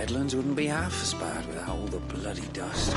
headlands wouldn't be half as bad without all the bloody dust.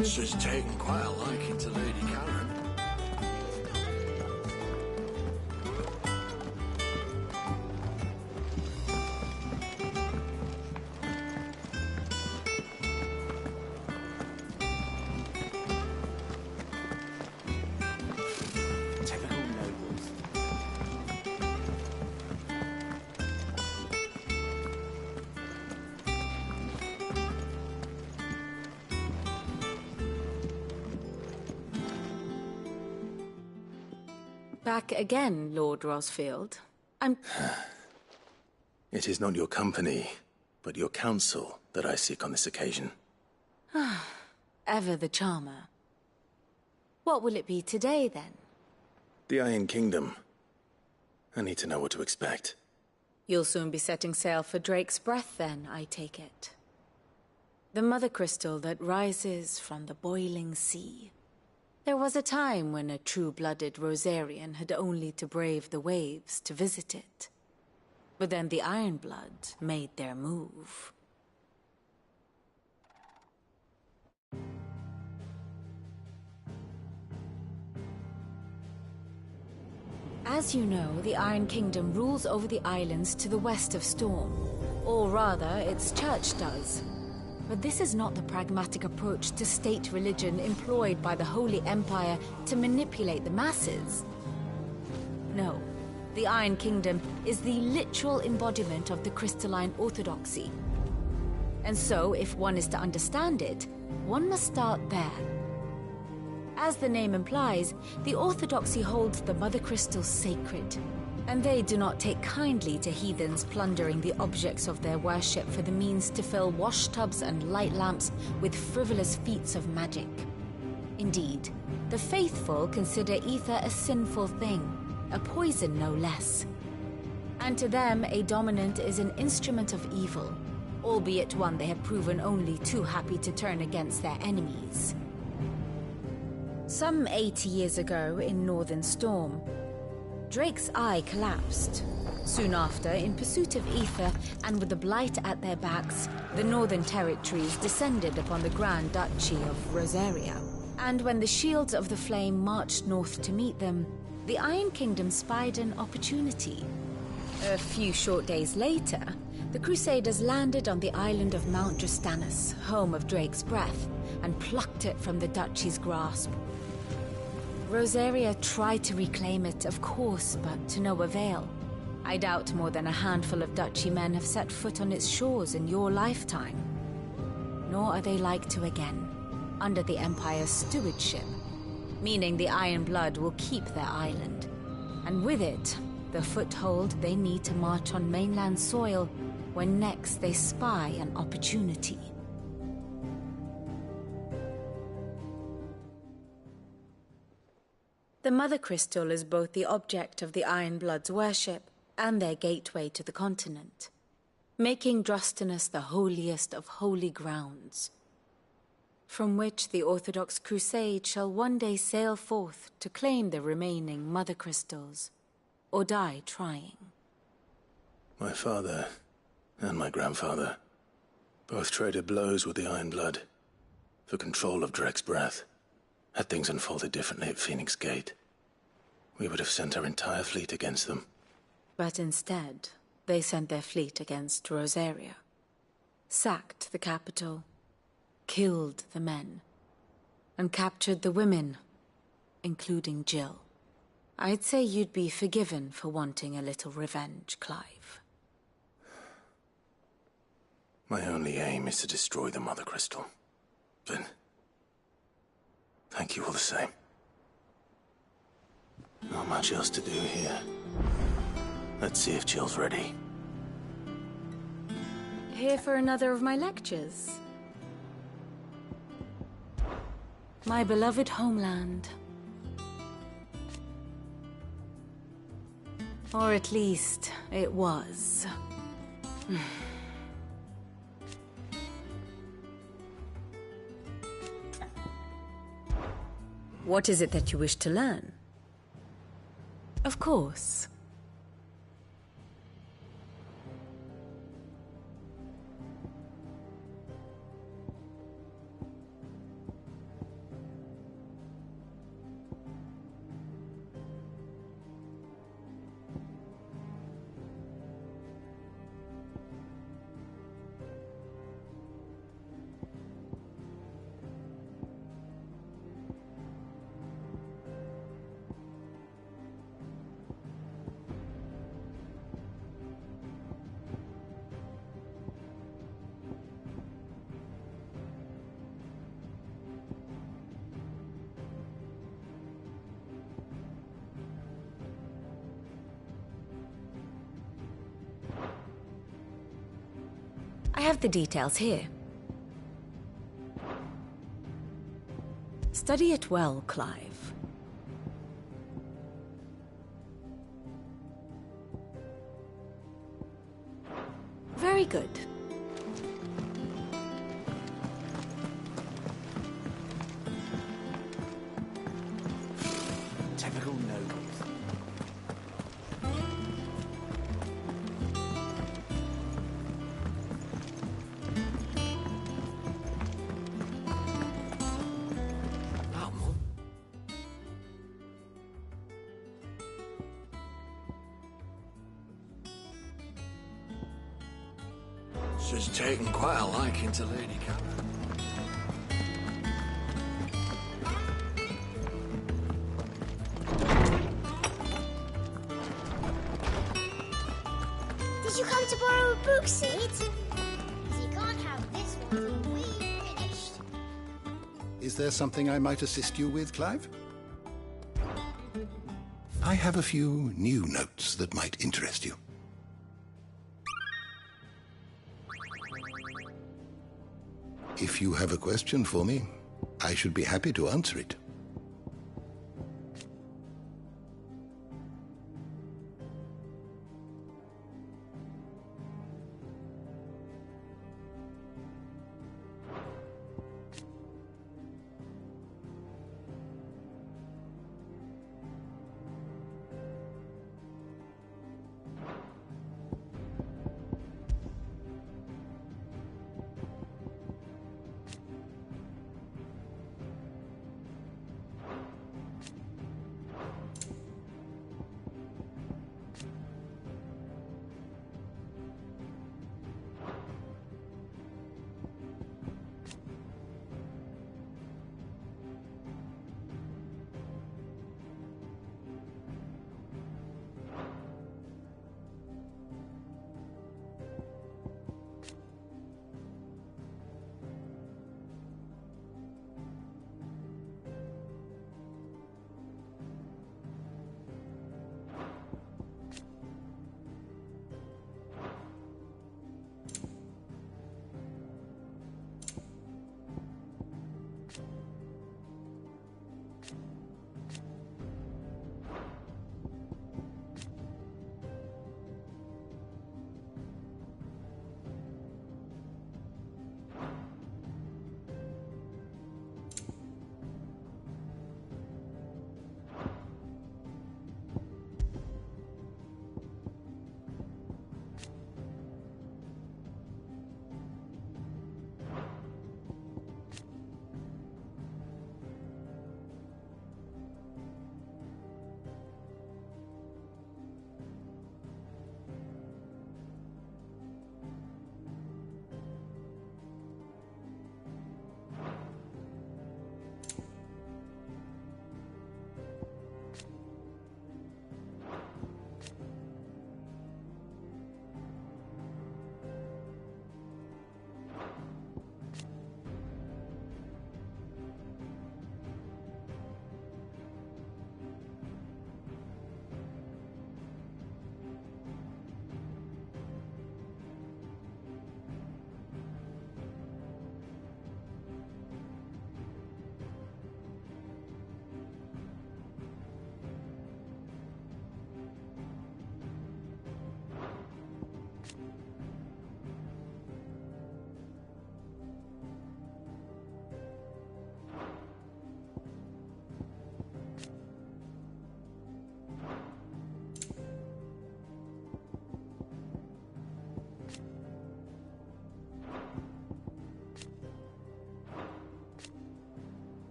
Monster's taken quite a liking to Lady Karen. Typical nobles. Back again, Lord Rosfield. It is not your company, but your counsel that I seek on this occasion. Ever the charmer. What will it be today, then? The Iron Kingdom. I need to know what to expect. You'll soon be setting sail for Drake's Breath, then, I take it. The mother crystal that rises from the boiling sea. There was a time when a true-blooded Rosarian had only to brave the waves to visit it. But then the Ironblood made their move. As you know, the Iron Kingdom rules over the islands to the west of Storm. Or rather, its church does. But this is not the pragmatic approach to state religion employed by the Holy Empire to manipulate the masses. No, the Iron Kingdom is the literal embodiment of the crystalline orthodoxy. And so, if one is to understand it, one must start there. As the name implies, the orthodoxy holds the Mother Crystal sacred, and they do not take kindly to heathens plundering the objects of their worship for the means to fill washtubs and light lamps with frivolous feats of magic. Indeed, the faithful consider ether a sinful thing, a poison no less. And to them, a dominant is an instrument of evil, albeit one they have proven only too happy to turn against their enemies. Some 80 years ago in Northern Storm, Drake's eye collapsed. Soon after, in pursuit of ether and with the blight at their backs, the Northern Territories descended upon the Grand Duchy of Rosaria. And when the Shields of the Flame marched north to meet them, the Iron Kingdom spied an opportunity. A few short days later, The Crusaders landed on the island of Mount Dristanus, home of Drake's Breath, and plucked it from the Duchy's grasp. Rosaria tried to reclaim it, of course, but to no avail. I doubt more than a handful of Duchy men have set foot on its shores in your lifetime. Nor are they like to again, under the Empire's stewardship, meaning the Iron Blood will keep their island. And with it, the foothold they need to march on mainland soil when next they spy an opportunity. The Mother Crystal is both the object of the Iron Blood's worship and their gateway to the continent, making Drustanus the holiest of holy grounds, from which the Orthodox Crusade shall one day sail forth to claim the remaining Mother Crystals, or die trying. My father and my grandfather both traded blows with the Iron Blood for control of Drake's Breath. Had things unfolded differently at Phoenix Gate, we would have sent our entire fleet against them. But instead, they sent their fleet against Rosaria, sacked the capital, killed the men, and captured the women, including Jill. I'd say you'd be forgiven for wanting a little revenge, Clive. My only aim is to destroy the Mother Crystal. But thank you all the same. Not much else to do here. Let's see if Jill's ready. Here for another of my lectures? My beloved homeland. Or at least, it was. What is it that you wish to learn? Of course. I have the details here. Study it well, Clive. Very good. Typical nobles. She's taken quite a liking to Lady Karen. Did you come to borrow a book, Sid? You can't have this one till we've finished. Is there something I might assist you with, Clive? I have a few new notes that might interest you. If you have a question for me, I should be happy to answer it.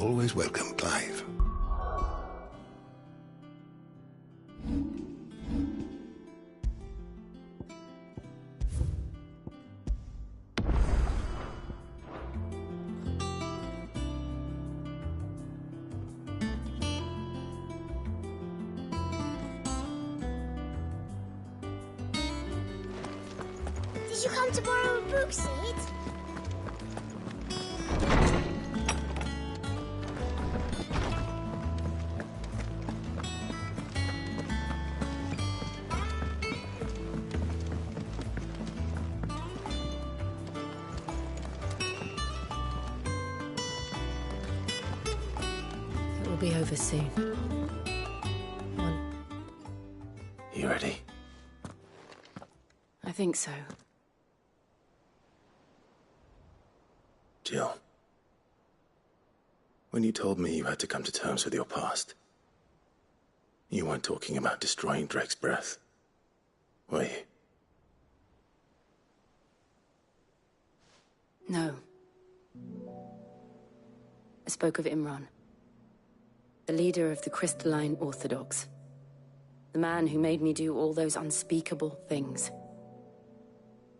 always welcome, Clive. Did you come to borrow a book, Sid? It will be over soon. You ready? I think so. Jill. When you told me you had to come to terms with your past, you weren't talking about destroying Drake's breath, were you? No. I spoke of Imran, the leader of the Crystalline Orthodox. The man who made me do all those unspeakable things.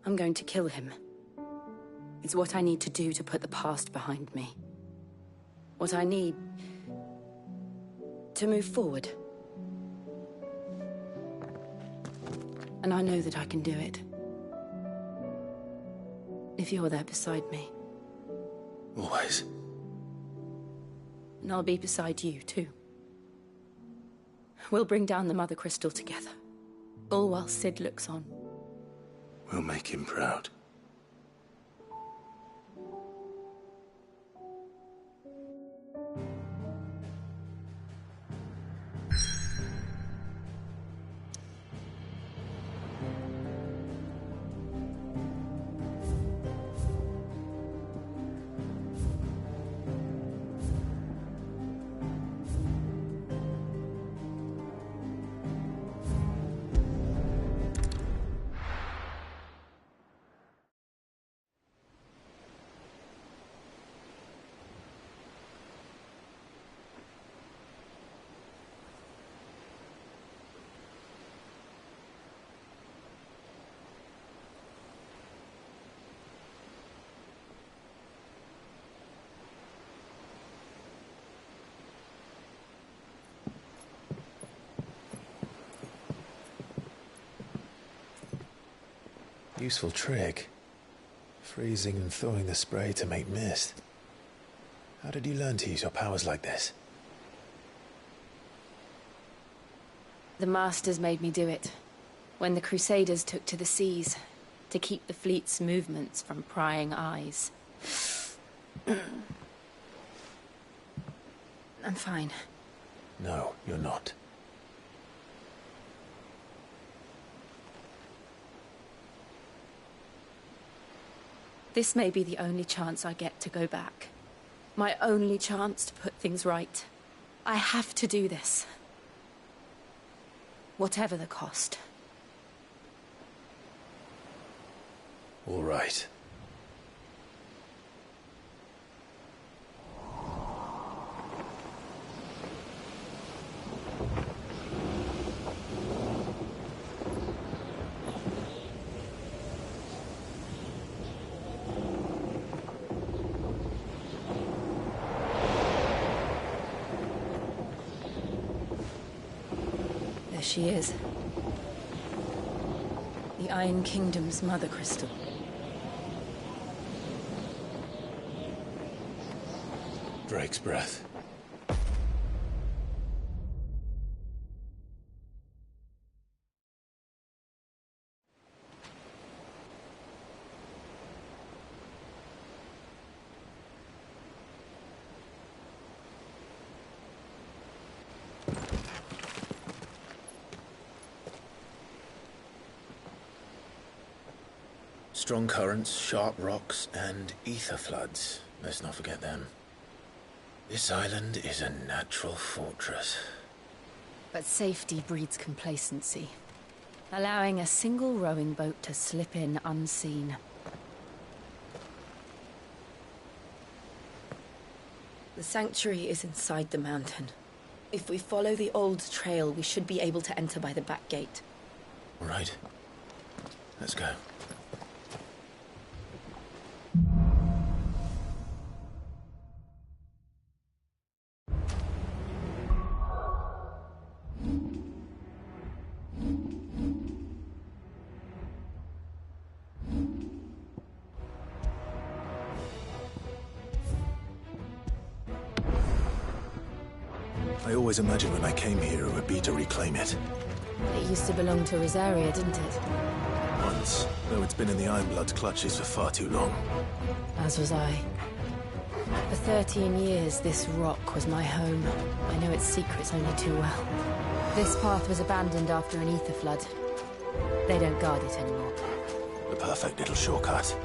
I'm going to kill him. It's what I need to do to put the past behind me. What I need to move forward. And I know that I can do it. If you're there beside me. Always. And I'll be beside you, too. We'll bring down the Mother Crystal together. All while Sid looks on. We'll make him proud. Useful trick. Freezing and thawing the spray to make mist. How did you learn to use your powers like this? The Masters made me do it. When the Crusaders took to the seas, to keep the fleet's movements from prying eyes. I'm fine. No, you're not. This may be the only chance I get to go back. My only chance to put things right. I have to do this. Whatever the cost. All right. There she is. The Iron Kingdom's Mother Crystal. Drake's breath. Strong currents, sharp rocks, and ether floods. Let's not forget them. This island is a natural fortress. But safety breeds complacency. Allowing a single rowing boat to slip in unseen. The sanctuary is inside the mountain. If we follow the old trail, we should be able to enter by the back gate. All right. Let's go. I always imagined when I came here it would be to reclaim it. It used to belong to Rosaria, didn't it? Once, though it's been in the Ironblood's clutches for far too long. As was I. For 13 years, this rock was my home. I know its secrets only too well. This path was abandoned after an ether flood. They don't guard it anymore. The perfect little shortcut.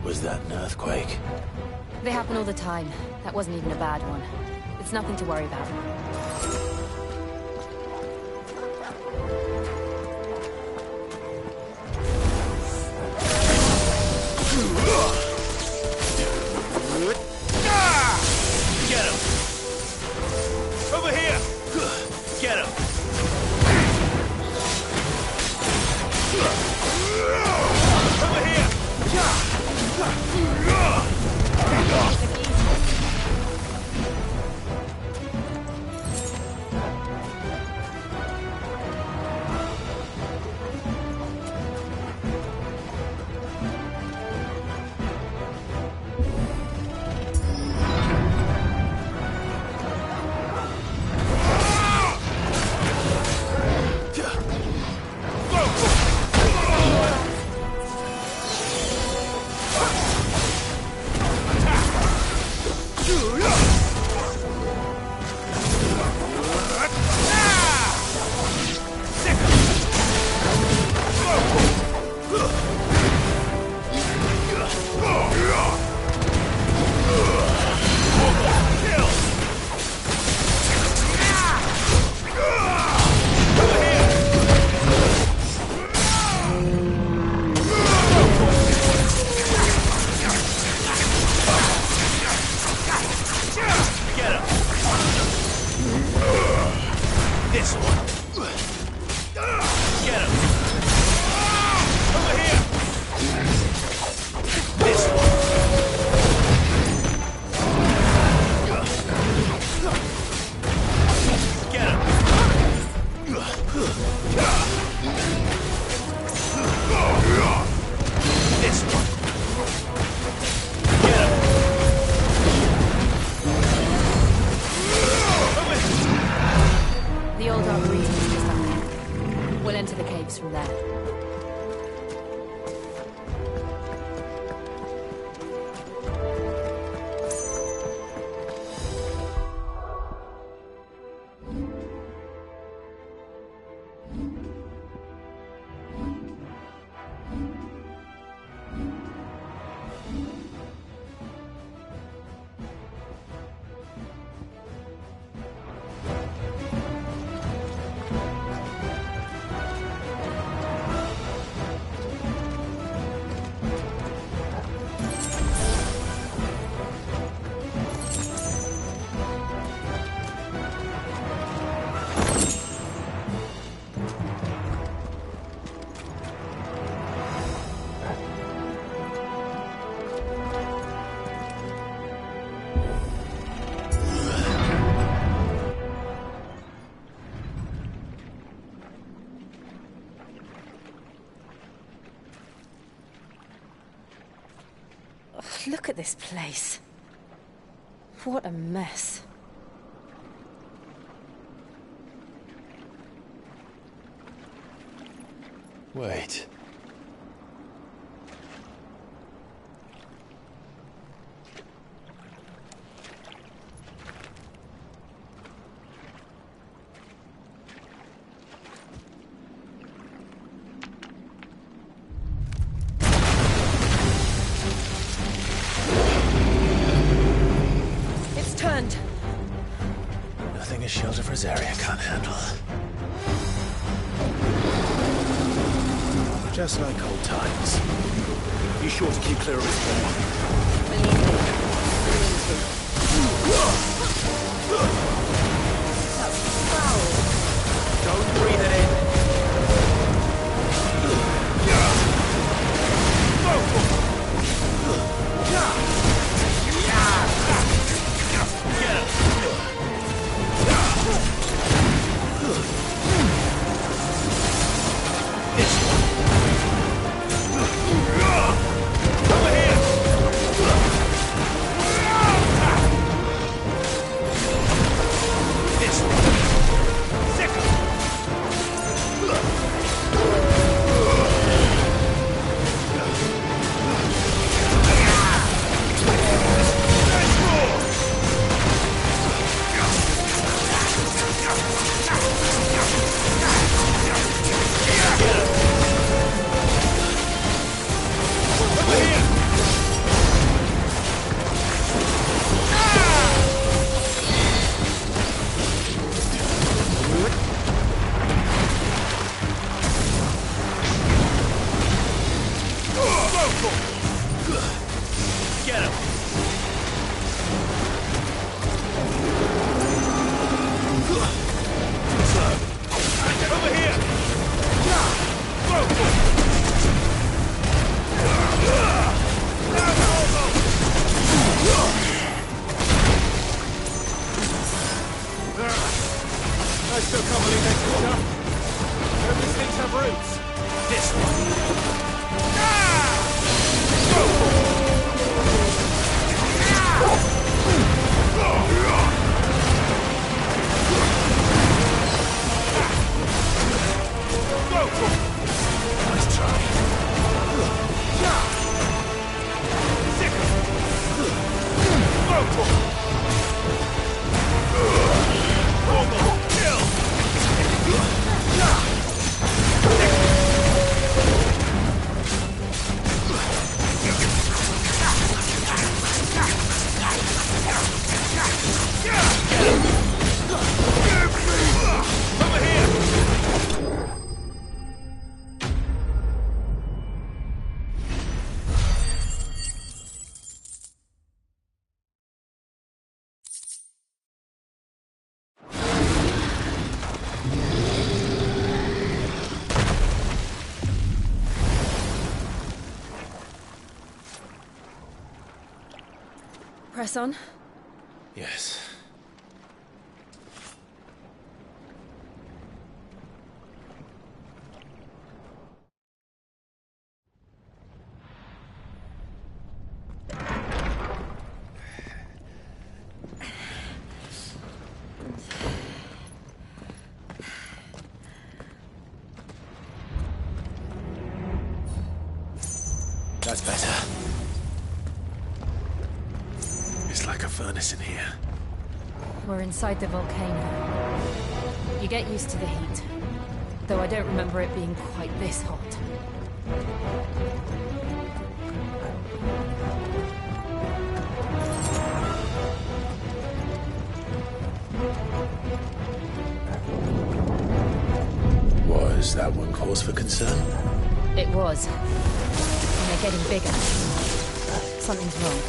Was that an earthquake? They happen all the time. That wasn't even a bad one. It's nothing to worry about. Get him! Over here! Get him! Over here! From there. Look at this place. What a mess. Wait. It's turned. Nothing a shelter for Zarya can't handle. Just like old times. Be sure to keep clear of his paw. That's foul. Don't breathe it in. I still can't believe they took up. Hope these things have roots. This one. Nice try. Press on. Yes. That's better. It's like a furnace in here. We're inside the volcano. You get used to the heat. Though I don't remember it being quite this hot. Was that one cause for concern? It was. And they're getting bigger. Something's wrong.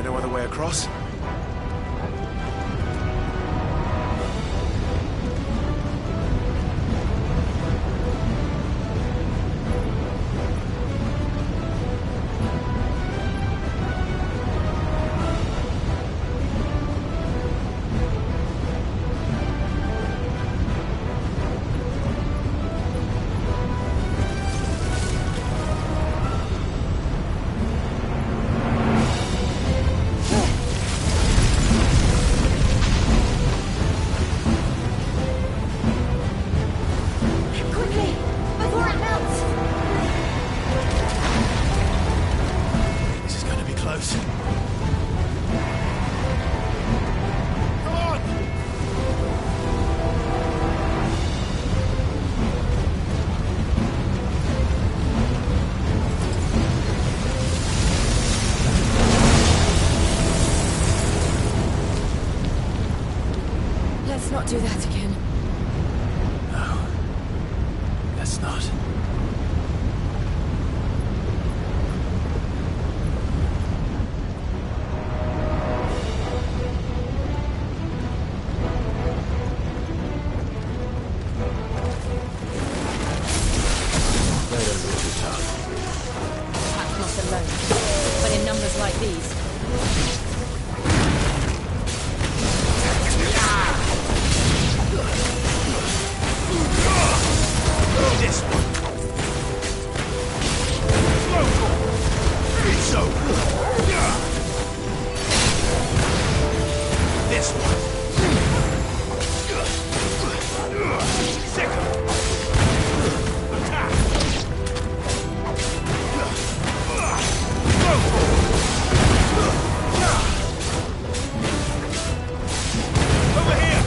there no other way across? Not do that again. No. Let's not. They don't look too tough. Perhaps not alone, but in numbers like these. This one. So. This one. Second. Attack. Over here.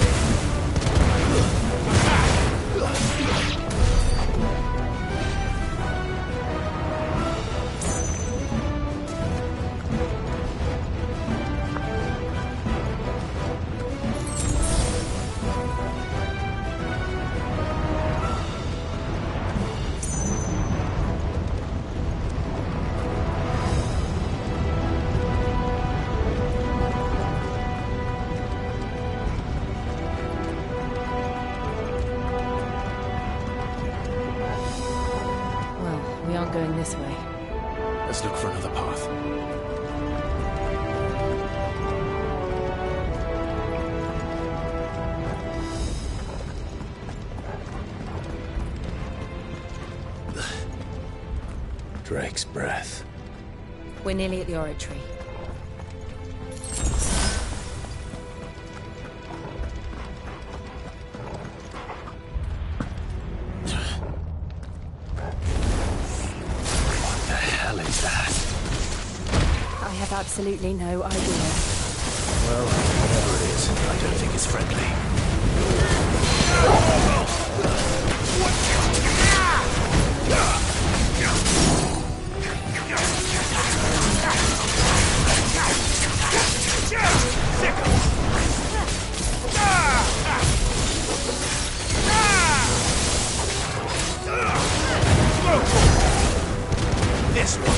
We aren't going this way. Let's look for another path. Drake's breath. We're nearly at the oratory. I have absolutely no idea. Well, whatever it is, I don't think it's friendly. This one.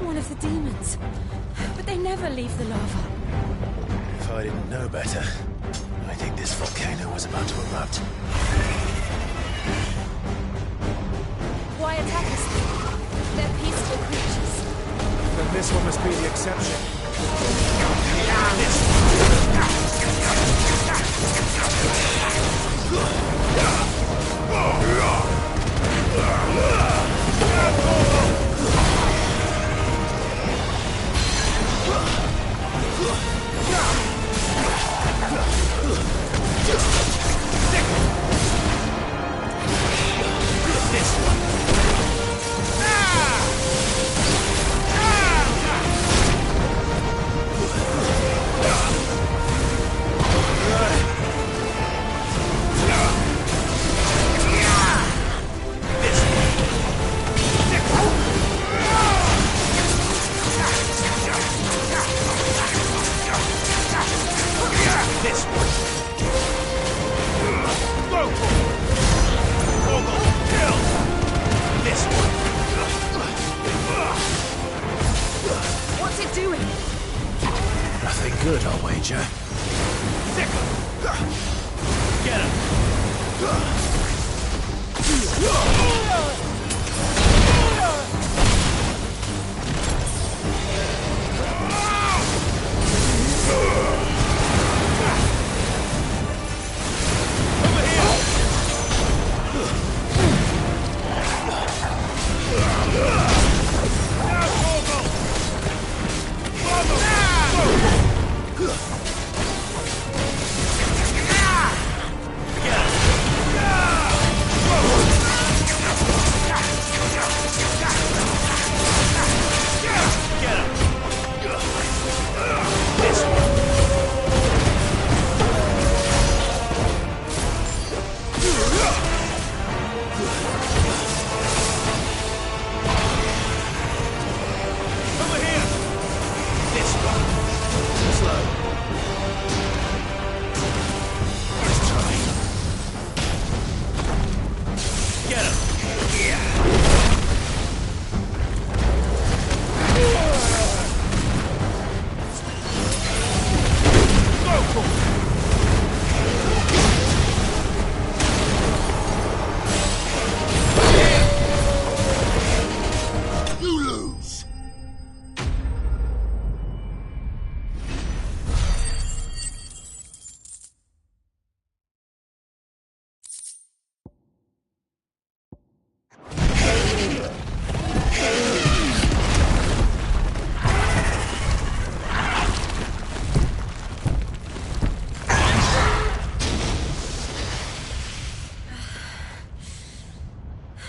One of the demons. But they never leave the lava. If I didn't know better, I think this volcano was about to erupt. Why attack us? They're peaceful creatures. Then this one must be the exception. What's it doing? Nothing good, I'll wager. Get him!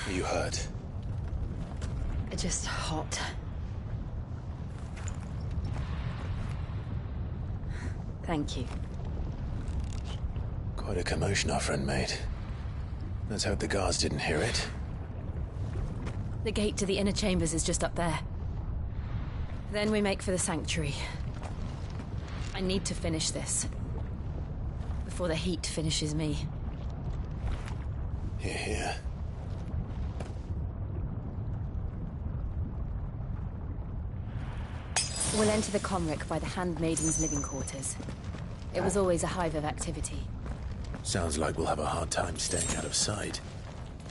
Are you hurt? Just hot. Thank you. Quite a commotion our friend made. Let's hope the guards didn't hear it. The gate to the inner chambers is just up there. Then we make for the sanctuary. I need to finish this. Before the heat finishes me. Hear, hear. We'll enter the Comric by the Handmaiden's living quarters. It was always a hive of activity. Sounds like we'll have a hard time staying out of sight.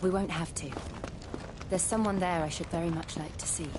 We won't have to. There's someone there I should very much like to see.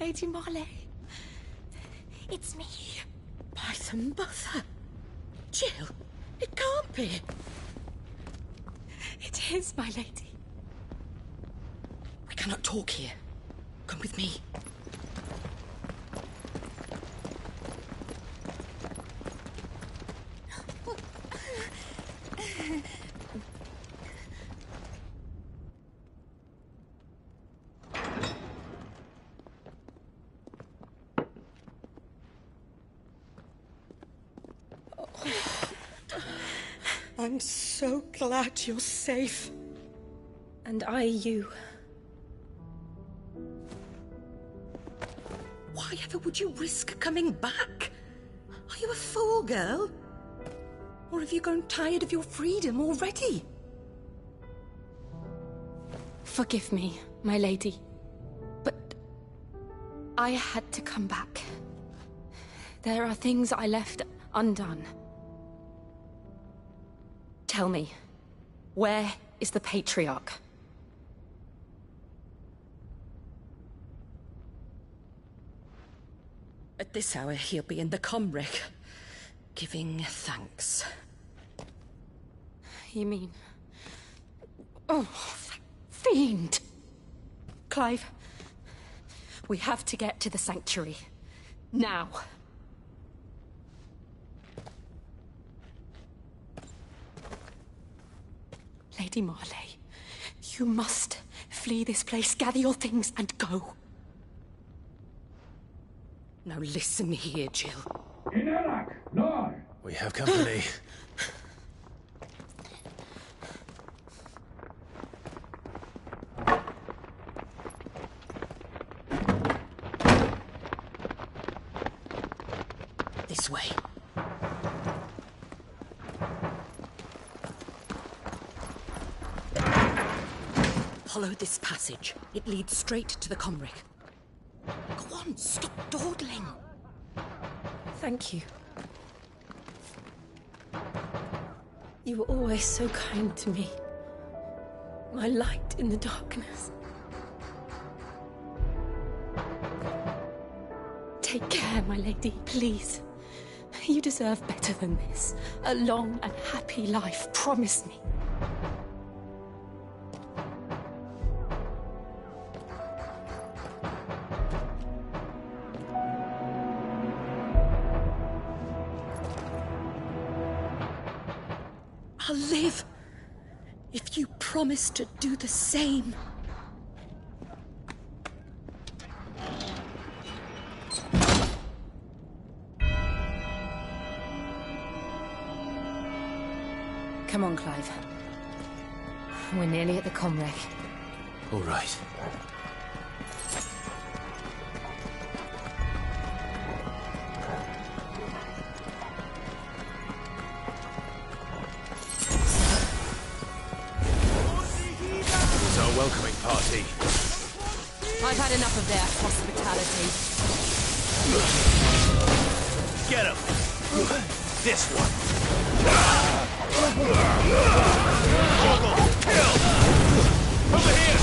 Lady Marley. It's me. By the mother. Jill, it can't be. It is, my lady. We cannot talk here. Come with me. I'm so glad you're safe. And you. Why ever would you risk coming back? Are you a fool, girl? Or have you grown tired of your freedom already? Forgive me, my lady. But I had to come back. There are things I left undone. Tell me, where is the Patriarch? At this hour, he'll be in the Comric, giving thanks. You mean... Oh, that fiend! Clive, we have to get to the Sanctuary. Now. Lady Marley, you must flee this place, gather your things, and go. Now listen here, Jill. We have company. This way. Follow this passage. It leads straight to the Comric. Go on, stop dawdling. Thank you. You were always so kind to me. My light in the darkness. Take care, my lady, please. You deserve better than this. A long and happy life, promise me. I'll live if you promise to do the same. Come on, Clive. We're nearly at the Comric. All right. Welcoming party. I've had enough of their hospitality. Get him! This one! Kill! Over here!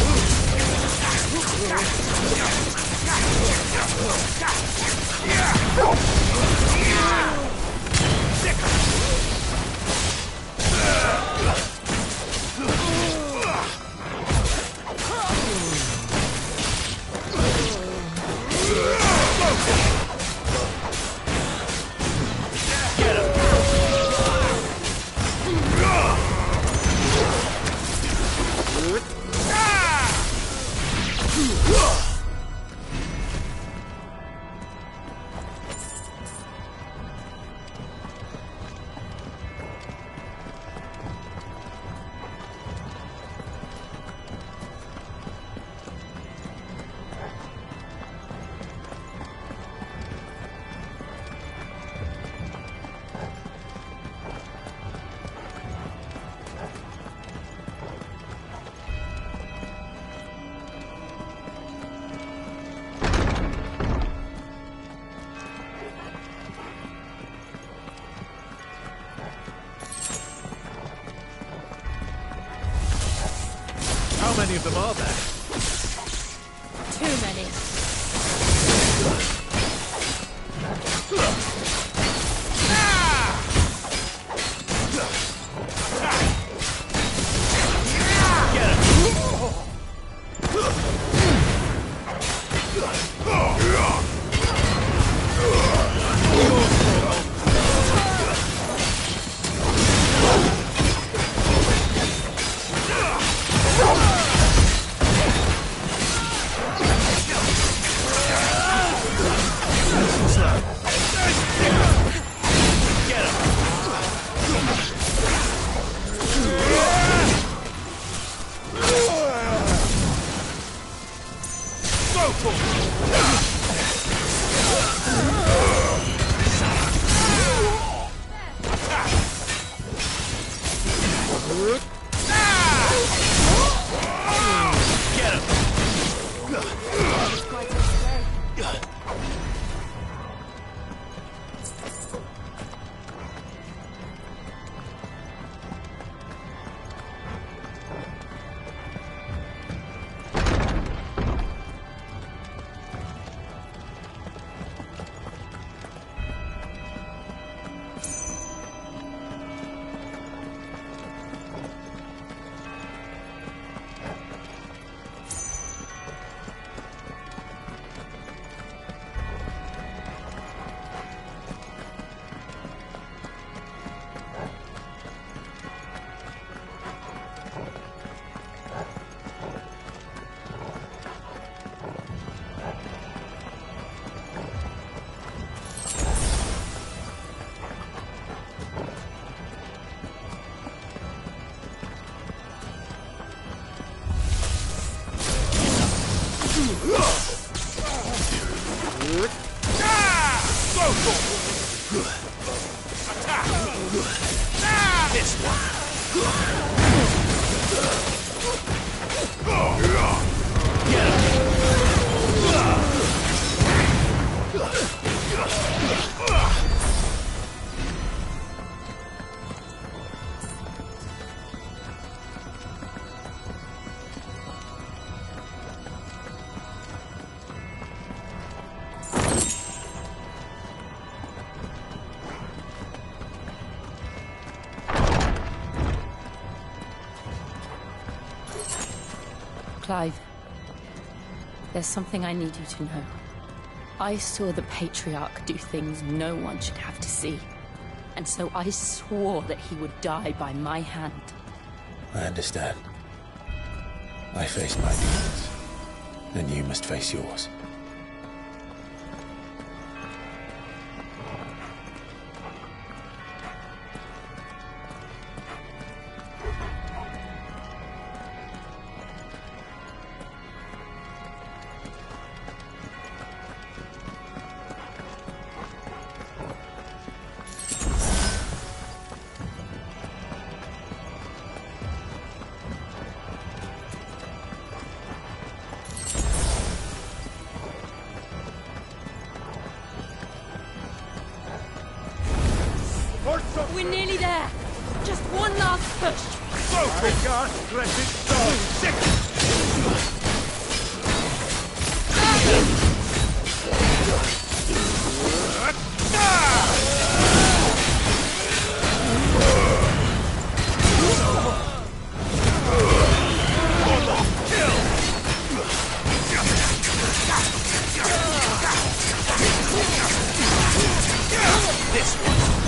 How many of them are there? Too many. Clive, there's something I need you to know. I saw the Patriarch do things no one should have to see. And so I swore that he would die by my hand. I understand. I face my demons, and you must face yours. We're nearly there. Just one last push. Regard, let it go. This one.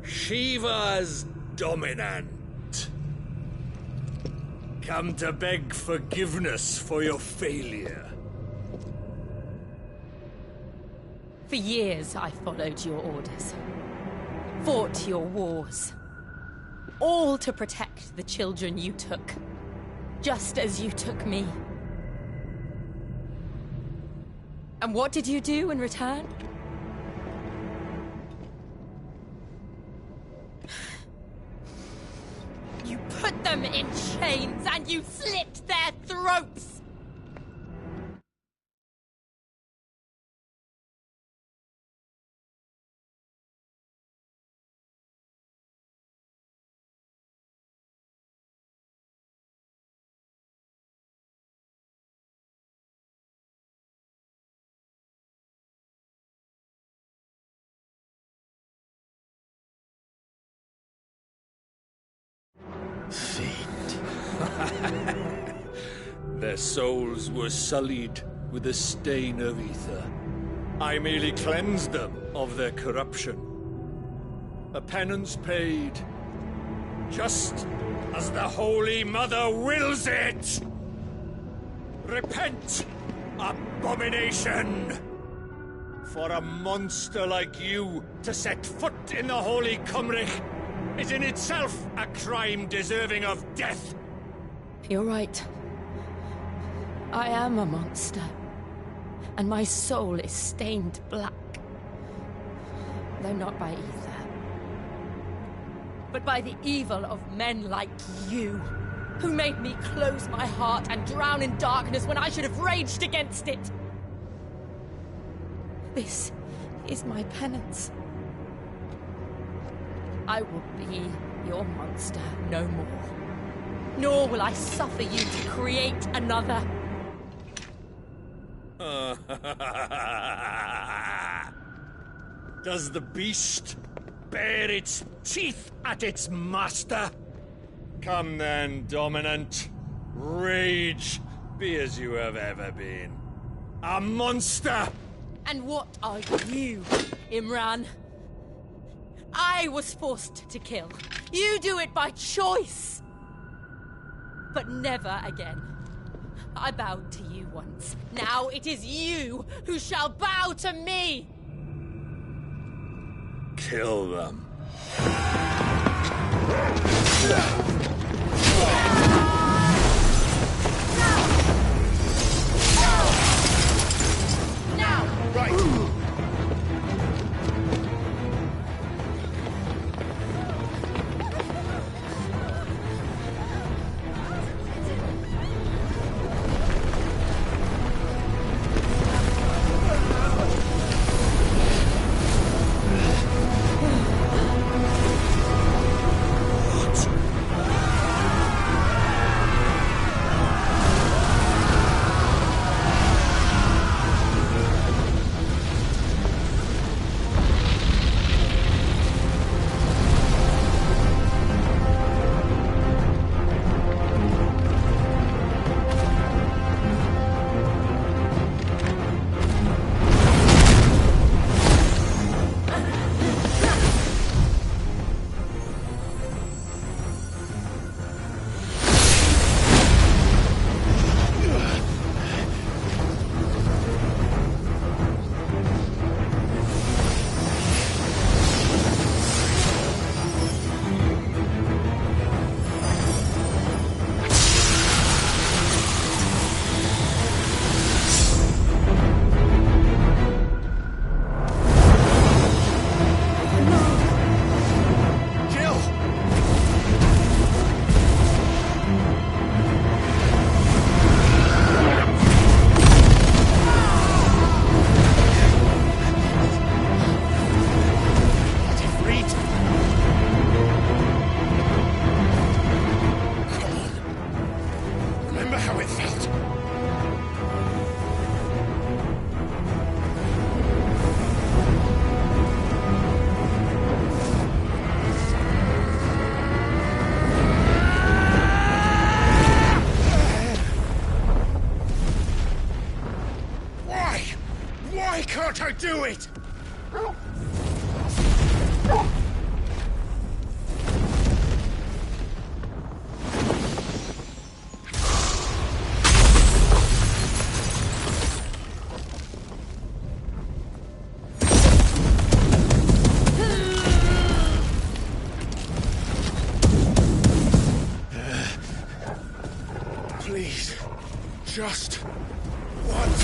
Shiva's dominant. Come to beg forgiveness for your failure. For years, I followed your orders. Fought your wars. All to protect the children you took. Just as you took me. And what did you do in return? You put them in chains and you slit their throats! Their souls were sullied with the stain of ether. I merely cleansed them of their corruption. A penance paid, just as the Holy Mother wills it! Repent, abomination! For a monster like you to set foot in the Holy Cymric is in itself a crime deserving of death! You're right. I am a monster. And my soul is stained black. Though not by ether. But by the evil of men like you, who made me close my heart and drown in darkness when I should have raged against it. This is my penance. I will be your monster no more. Nor will I suffer you to create another. Does the beast bare its teeth at its master? Come then, dominant. Rage, be as you have ever been. A monster! And what are you, Imran? I was forced to kill. You do it by choice. But never again. I bowed to you once. Now it is you who shall bow to me! Kill them. Now! Right! Why can't I do it? Just once.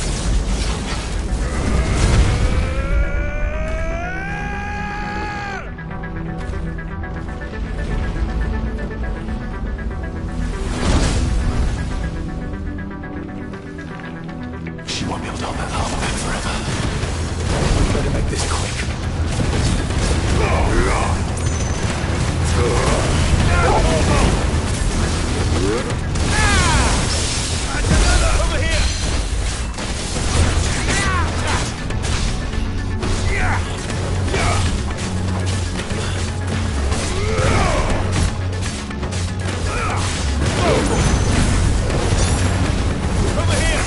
She won't be able to hold that armor back forever. We better make this quick. Over here!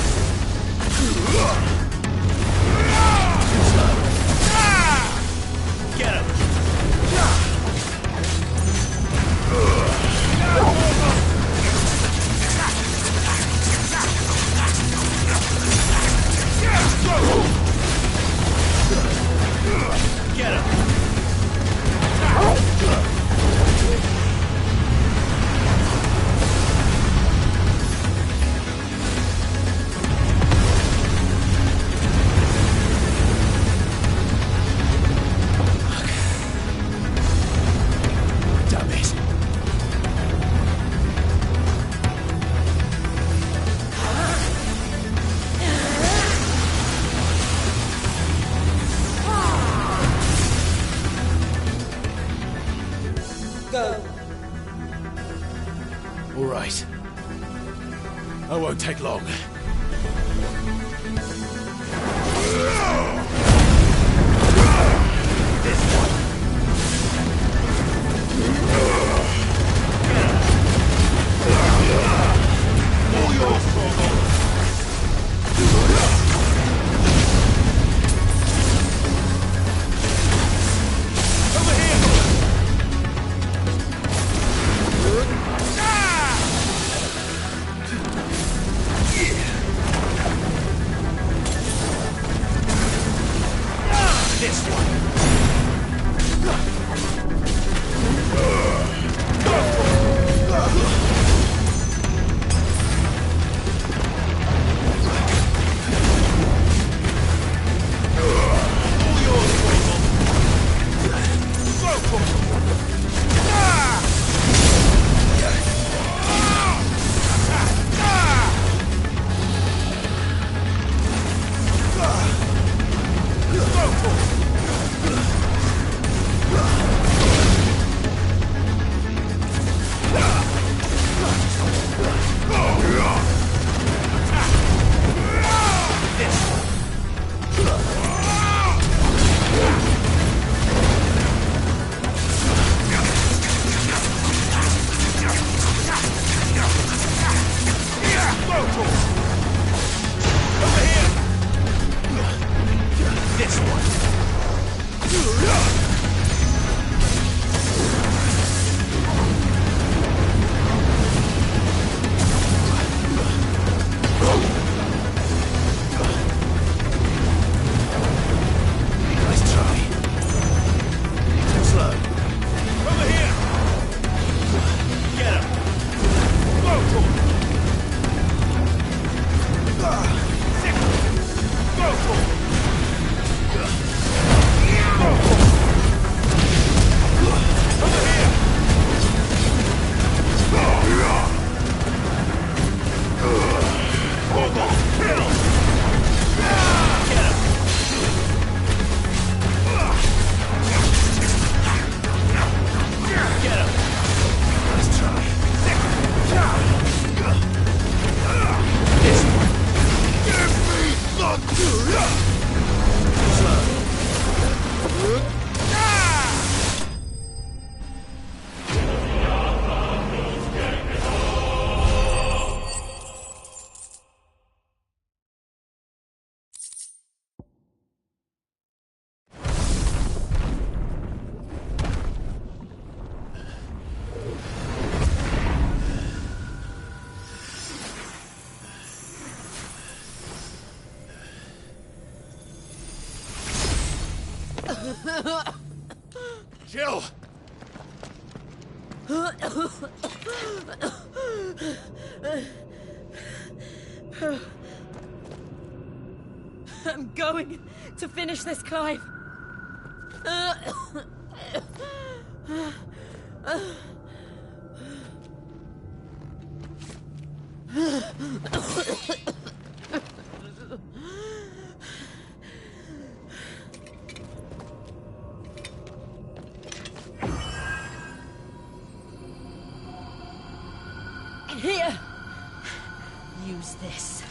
All right. I won't take long. Jill! I'm going to finish this, Clive. Here! Use this.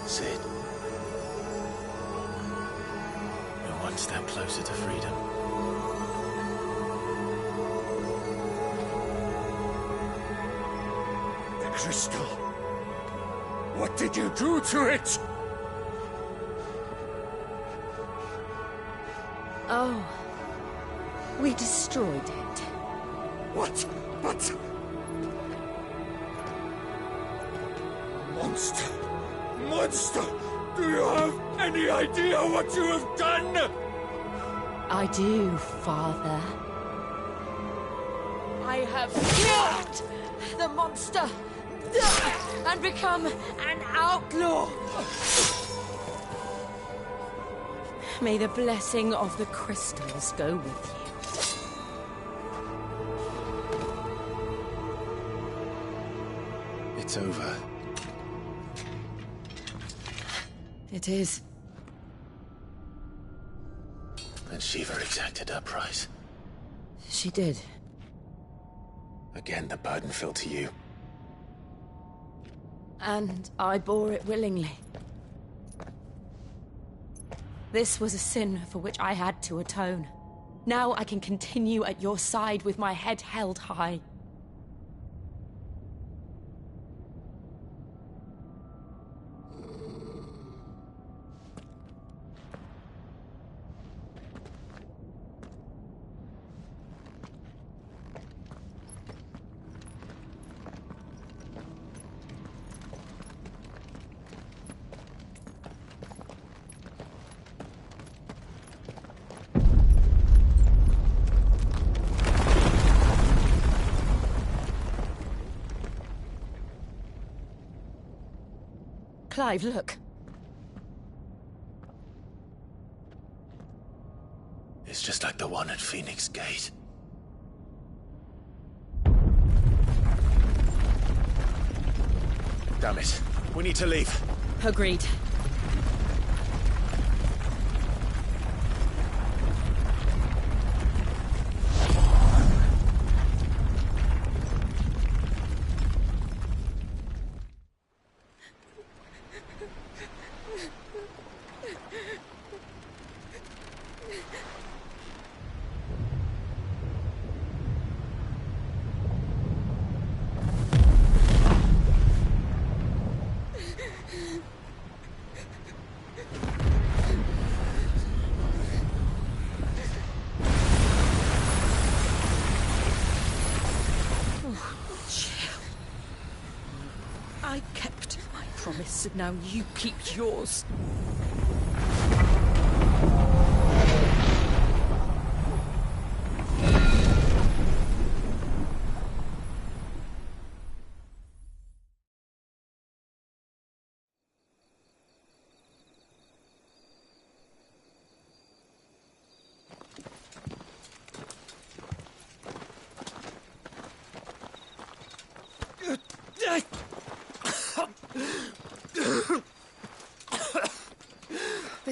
Sid. We're one step closer to freedom. The crystal. What did you do to it? Oh. We destroyed it. What? But... Monster! Monster! Do you have any idea what you have done? I do, Father. I have killed the monster and become an outlaw. May the blessing of the crystals go with you. It's over. It is. And Shiva exacted her price. She did. Again, the burden fell to you. And I bore it willingly. This was a sin for which I had to atone. Now I can continue at your side with my head held high. Clive, look. It's just like the one at Phoenix Gate. Damn it. We need to leave. Agreed. I kept my promise, and now you keep yours.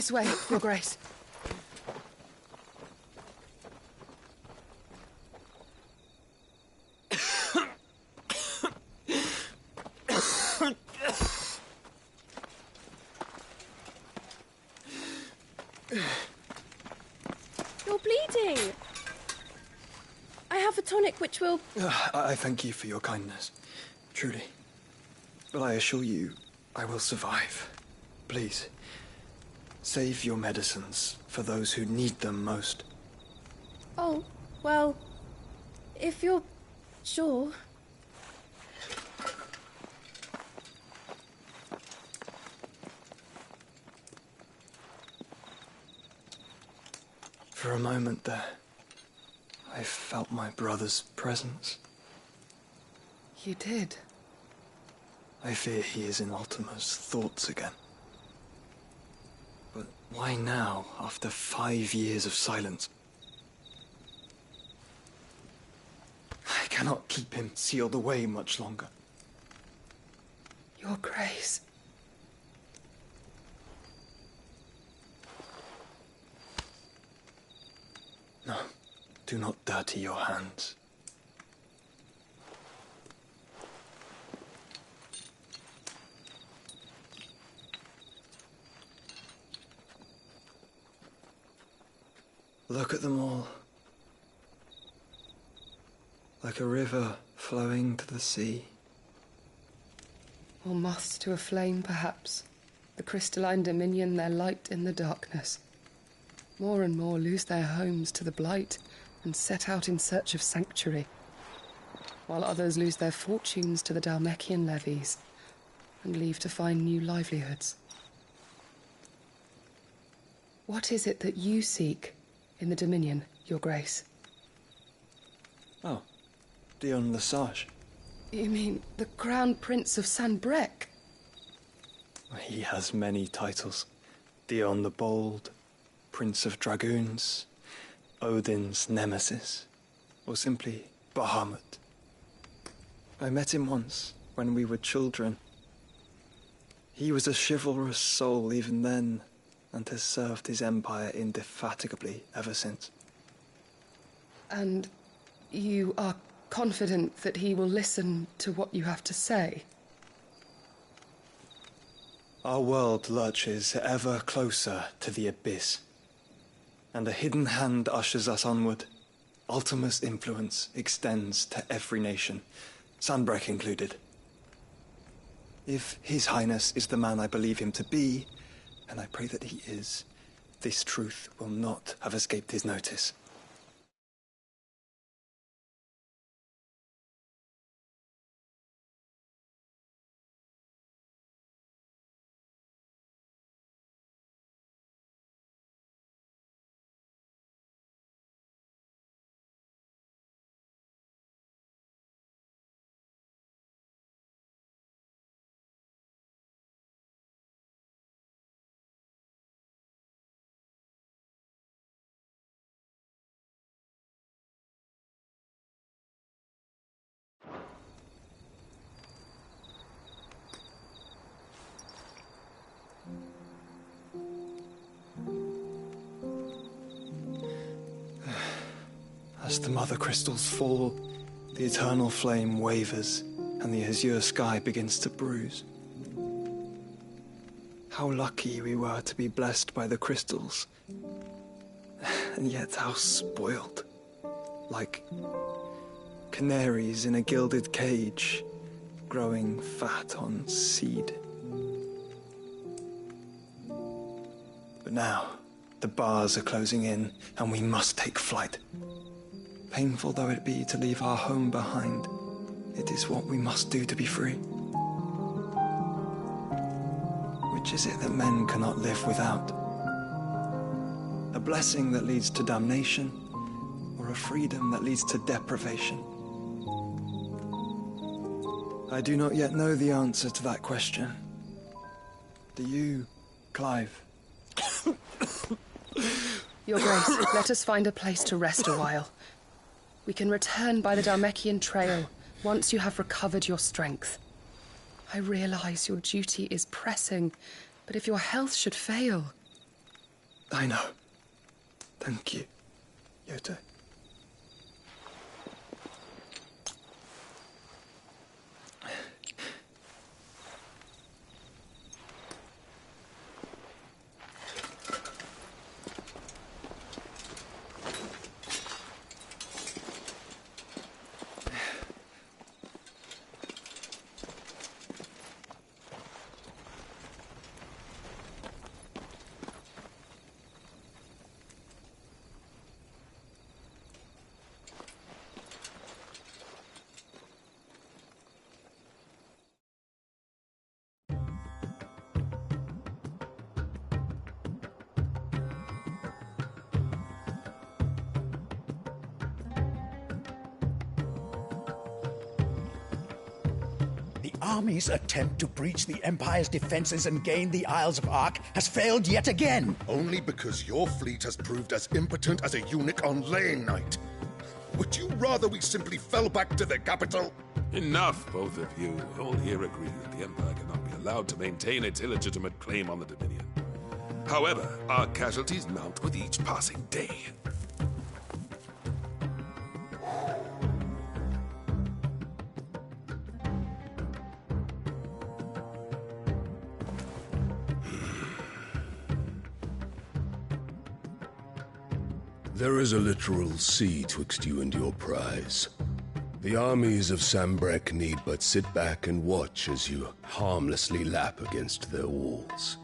This way, Your Grace. You're bleeding. I have a tonic which will... I thank you for your kindness, truly. But I assure you, I will survive. Please, save your medicines for those who need them most. Oh, well, if you're sure... For a moment there, I felt my brother's presence. You did? I fear he is in Ultima's thoughts again. But why now, after 5 years of silence? I cannot keep him sealed away much longer. Your Grace. No, do not dirty your hands. Look at them all. Like a river flowing to the sea. Or moths to a flame, perhaps. The crystalline dominion their light in the darkness. More and more lose their homes to the blight and set out in search of sanctuary, while others lose their fortunes to the Dhalmekian levies and leave to find new livelihoods. What is it that you seek in the Dominion, Your Grace? Oh, Dion Lesage. You mean the Crown Prince of Sanbrec? He has many titles. Dion the Bold, Prince of Dragoons, Odin's Nemesis, or simply Bahamut. I met him once, when we were children. He was a chivalrous soul even then, and has served his empire indefatigably ever since. And you are confident that he will listen to what you have to say? Our world lurches ever closer to the abyss, and a hidden hand ushers us onward. Ultima's influence extends to every nation, Sanbrec included. If His Highness is the man I believe him to be, and I pray that he is, this truth will not have escaped his notice. As the mother crystals fall, the eternal flame wavers, and the azure sky begins to bruise. How lucky we were to be blessed by the crystals, and yet how spoiled. Like canaries in a gilded cage, growing fat on seed. But now, the bars are closing in, and we must take flight. Painful though it be to leave our home behind, it is what we must do to be free. Which is it that men cannot live without? A blessing that leads to damnation, or a freedom that leads to deprivation? I do not yet know the answer to that question. Do you, Clive? Your Grace, let us find a place to rest a while. We can return by the Dhalmekian trail once you have recovered your strength. I realize your duty is pressing, but if your health should fail... I know. Thank you, Yote. The army's attempt to breach the Empire's defenses and gain the Isles of Ark has failed yet again. Only because your fleet has proved as impotent as a eunuch on laying night. Would you rather we simply fell back to the capital? Enough, both of you. All here agree that the Empire cannot be allowed to maintain its illegitimate claim on the Dominion. However, our casualties mount with each passing day. There is a literal sea twixt you and your prize. The armies of Sambrek need but sit back and watch as you harmlessly lap against their walls.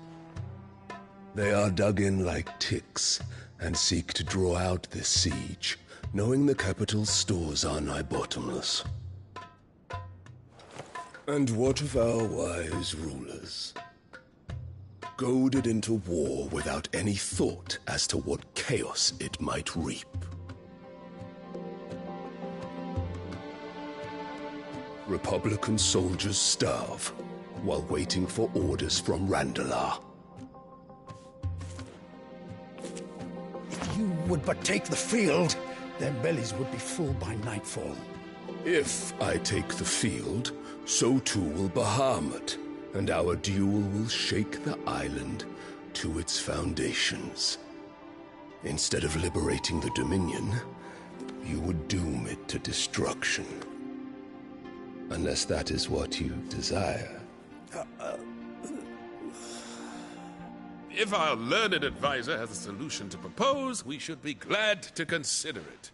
They are dug in like ticks and seek to draw out this siege, knowing the capital's stores are nigh bottomless. And what of our wise rulers? Goaded into war without any thought as to what chaos it might reap. Republican soldiers starve while waiting for orders from Randalar. If you would but take the field, their bellies would be full by nightfall. If I take the field, so too will Bahamut, and our duel will shake the island to its foundations. Instead of liberating the Dominion, you would doom it to destruction. Unless that is what you desire. If our learned advisor has a solution to propose, we should be glad to consider it.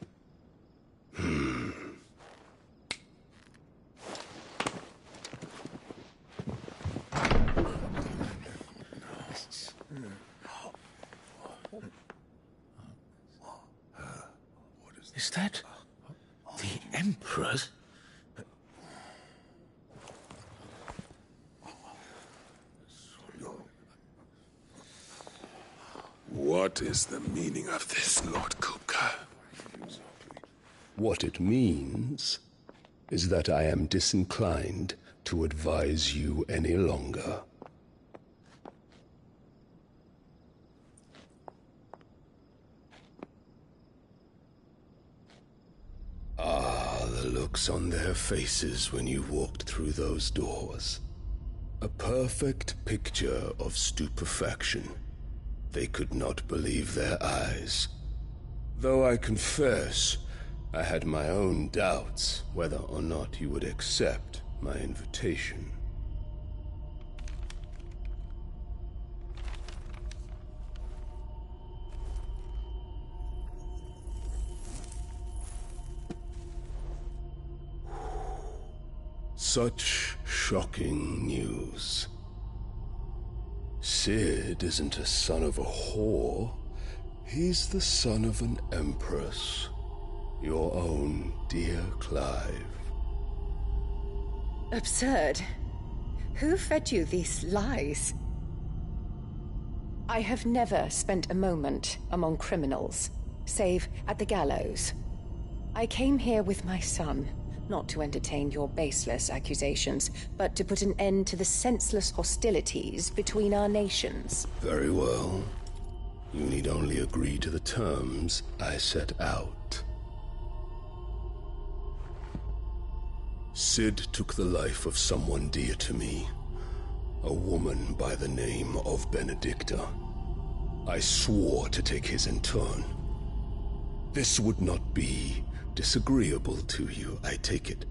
Is that the Emperor's? What is the meaning of this, Lord Kupka? What it means is that I am disinclined to advise you any longer. Ah, the looks on their faces when you walked through those doors. A perfect picture of stupefaction. They could not believe their eyes. Though I confess, I had my own doubts whether or not you would accept my invitation. Such shocking news. Sid isn't a son of a whore. He's the son of an empress. Your own dear Clive. Absurd. Who fed you these lies? I have never spent a moment among criminals, save at the gallows. I came here with my son, not to entertain your baseless accusations, but to put an end to the senseless hostilities between our nations. Very well. You need only agree to the terms I set out. Sid took the life of someone dear to me, a woman by the name of Benedicta. I swore to take his in turn. This would not be disagreeable to you, I take it.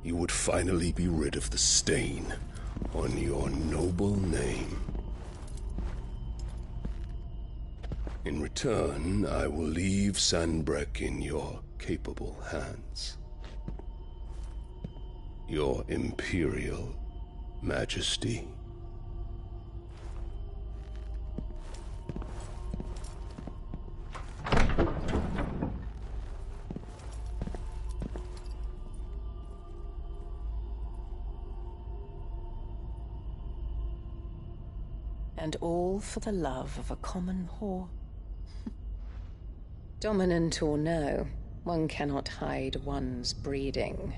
You would finally be rid of the stain on your noble name. In return, I will leave Sanbreque in your capable hands. Your Imperial Majesty. And all for the love of a common whore. Dominant or no, one cannot hide one's breeding.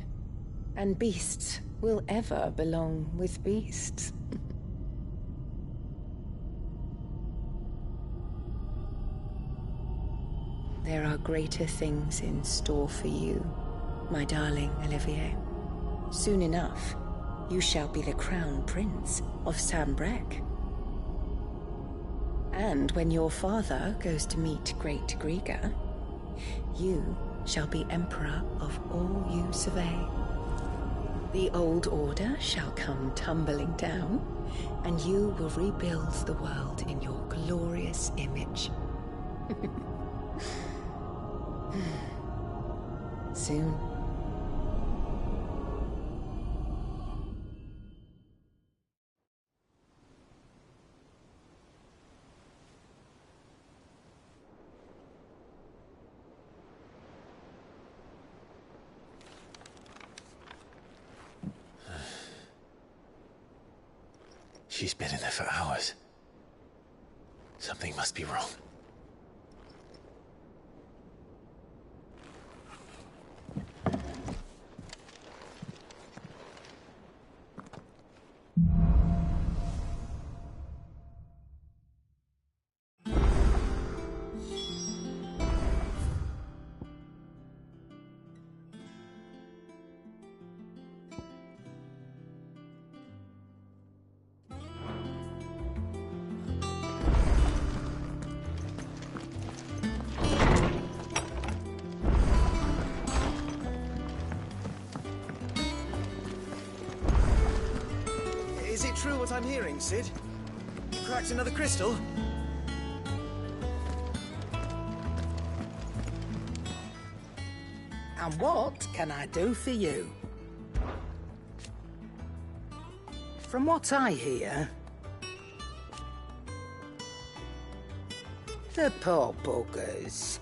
And beasts will ever belong with beasts. There are greater things in store for you, my darling Olivier. Soon enough, you shall be the crown prince of Sanbreque. And when your father goes to meet Great Griga, you shall be emperor of all you survey. The old order shall come tumbling down, and you will rebuild the world in your glorious image. Soon. She's been in there for hours. Something must be wrong. Is it true what I'm hearing, Cid? You cracked another crystal? And what can I do for you? From what I hear, the poor buggers.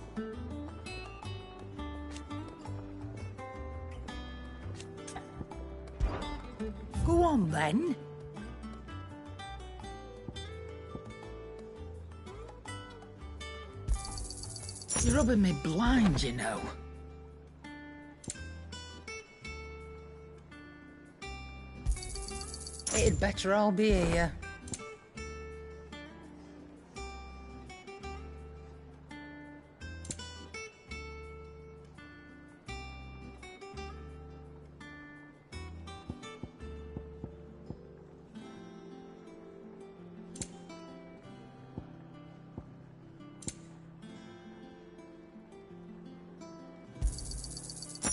Go on, then. You're rubbing me blind, you know. It'd better all be here.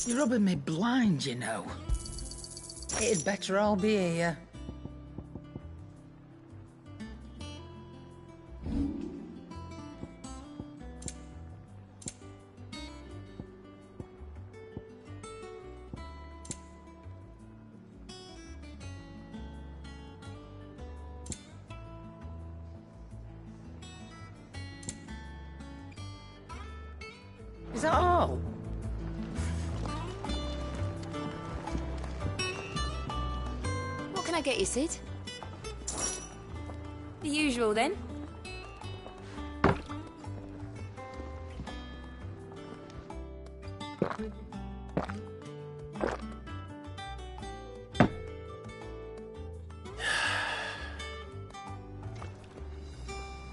You're rubbing me blind, you know. It'd better all be here. Is that all? What can I get you, Cid? The usual, then.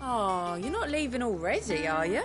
Oh, you're not leaving already, are you?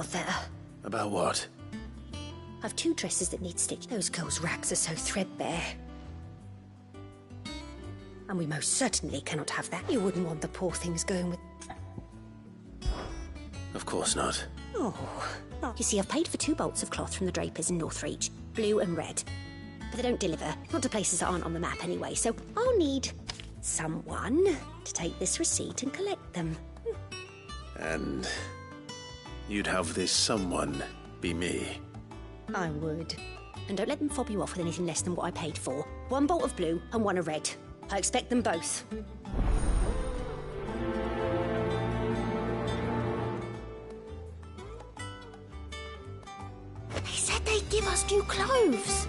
cloth there. About what? I've 2 dresses that need stitched. Those girls' rags are so threadbare. And we most certainly cannot have that. You wouldn't want the poor things going with... Of course not. Oh. You see, I've paid for 2 bolts of cloth from the drapers in Northreach. Blue and red. But they don't deliver. Not to places that aren't on the map anyway, so I'll need someone to take this receipt and collect them. And you'd have this someone be me. I would. And don't let them fob you off with anything less than what I paid for. 1 bolt of blue and 1 of red. I expect them both. They said they'd give us new clothes.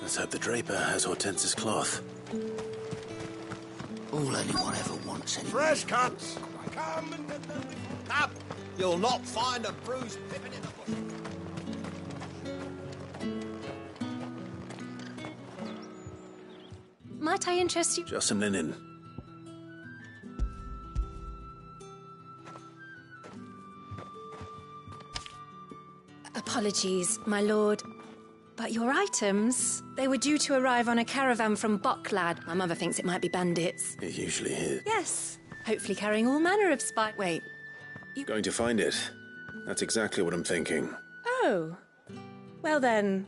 Let's hope the draper has Hortense's cloth. All anyone ever wants anyway. Fresh cuts! Come and get them. Up! You'll not find a bruised pippin in the bush. Might I interest you? Just some linen. Apologies, my lord. But your items, they were due to arrive on a caravan from Boklad. My mother thinks it might be bandits. It usually is. Yes, hopefully carrying all manner of Wait, Going to find it. That's exactly what I'm thinking. oh. Well then...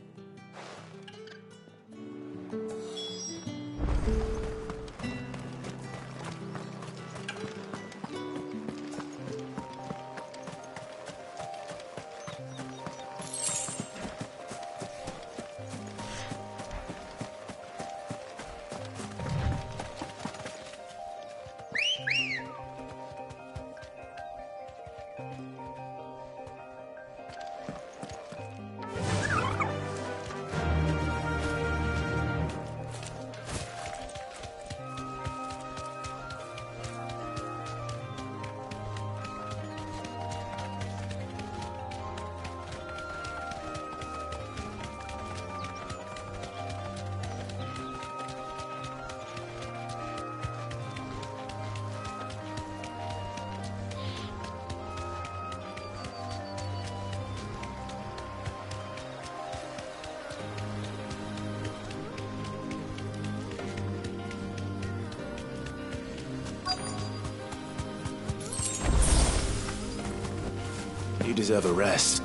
You deserve a rest.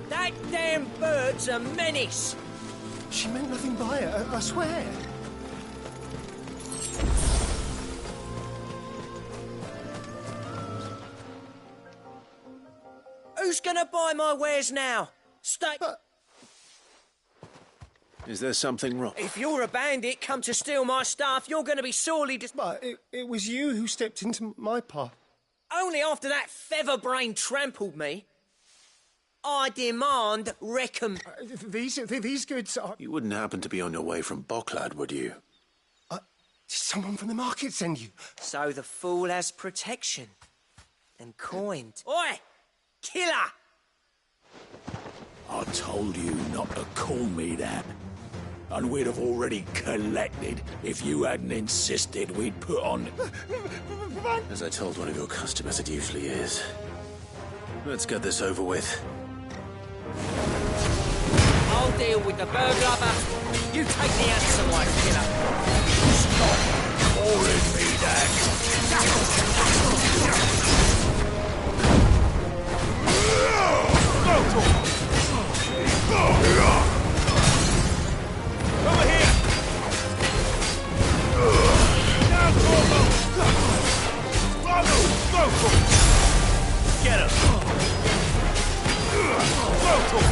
That damn bird's a menace! She meant nothing by it, I swear. Who's gonna buy my wares now? Stay... Is there something wrong? If you're a bandit come to steal my stuff, you're gonna be sorely But it was you who stepped into my path. Only after that feather-brain trampled me. I demand These goods are... You wouldn't happen to be on your way from Boklad, would you? Did someone from the market send you? So the fool has protection. And coined. Oi! Killer! I told you not to call me that. And we'd have already collected if you hadn't insisted we'd put on... As I told one of your customers, it usually is. Let's get this over with. I'll deal with the bird lover. You take the handsome one, killer. Stop calling me that. Over here! Now, Corvo! Go! Get him! Go!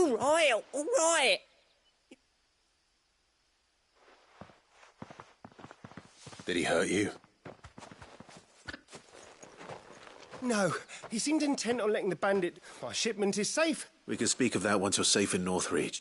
All right, all right. Did he hurt you? No, he seemed intent on letting the bandit... Our shipment is safe. We can speak of that once you're safe in Northreach.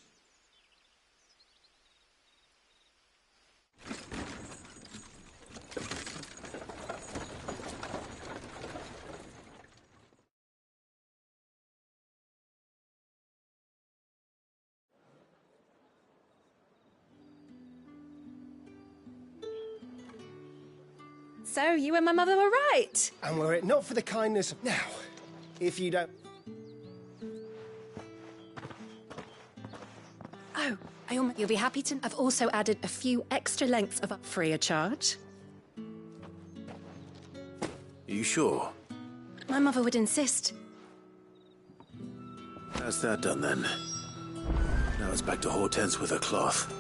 So, you and my mother were right. And were it not for the kindness... Now, if you don't... Oh, you'll be happy to... I've also added a few extra lengths of free of charge. Are you sure? My mother would insist. That's that done then. Now it's back to Hortense with her cloth.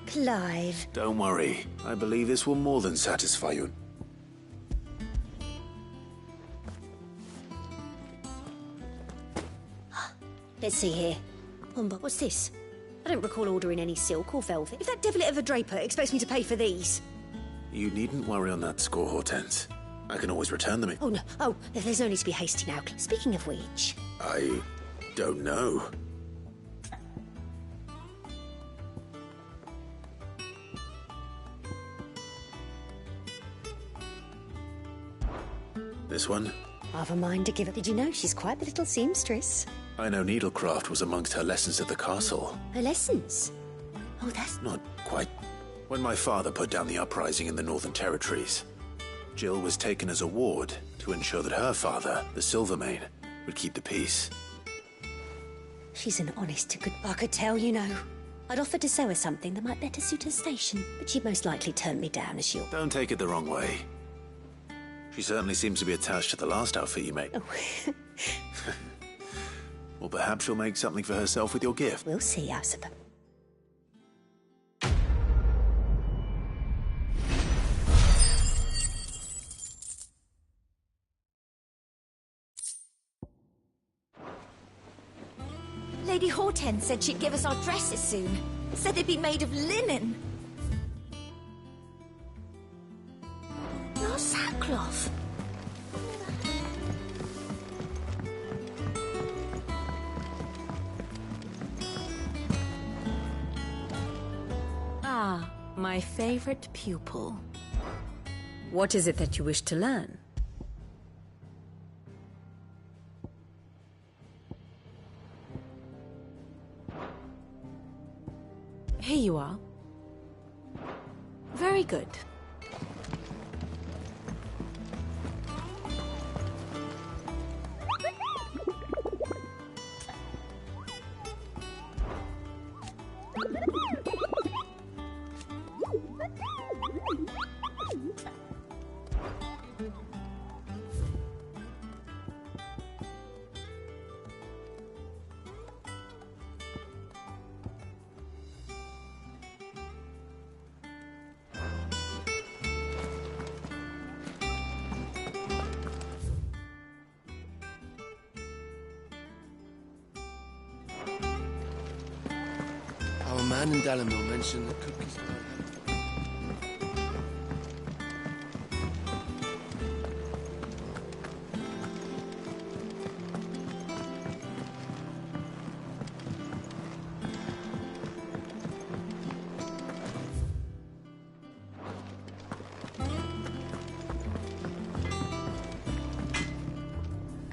Clive. Don't worry. I believe this will more than satisfy you. Let's see here. But what's this? I don't recall ordering any silk or velvet. If that devilit of a draper expects me to pay for these... You needn't worry on that score, Hortense. I can always return them. Oh, no. Oh, there's no need to be hasty now. Speaking of which... I don't know. This one? I've a mind to give it. Did you know she's quite the little seamstress? I know needlecraft was amongst her lessons at the castle. Her lessons? Oh, that's... Not quite. When my father put down the uprising in the Northern Territories, Jill was taken as a ward to ensure that her father, the Silvermane, would keep the peace. She's an honest to good... I could tell, you know. I'd offered to sew her something that might better suit her station, but she'd most likely turn me down as she'll... Don't take it the wrong way. She certainly seems to be attached to the last outfit you made. Oh. Or perhaps she'll make something for herself with your gift. We'll see, I suppose. Lady Hortense said she'd give us our dresses soon. Said they'd be made of linen. Not sackcloth. Ah, my favorite pupil. What is it that you wish to learn? Here you are. Very good. Our man in Dalamil mentioned that cookies...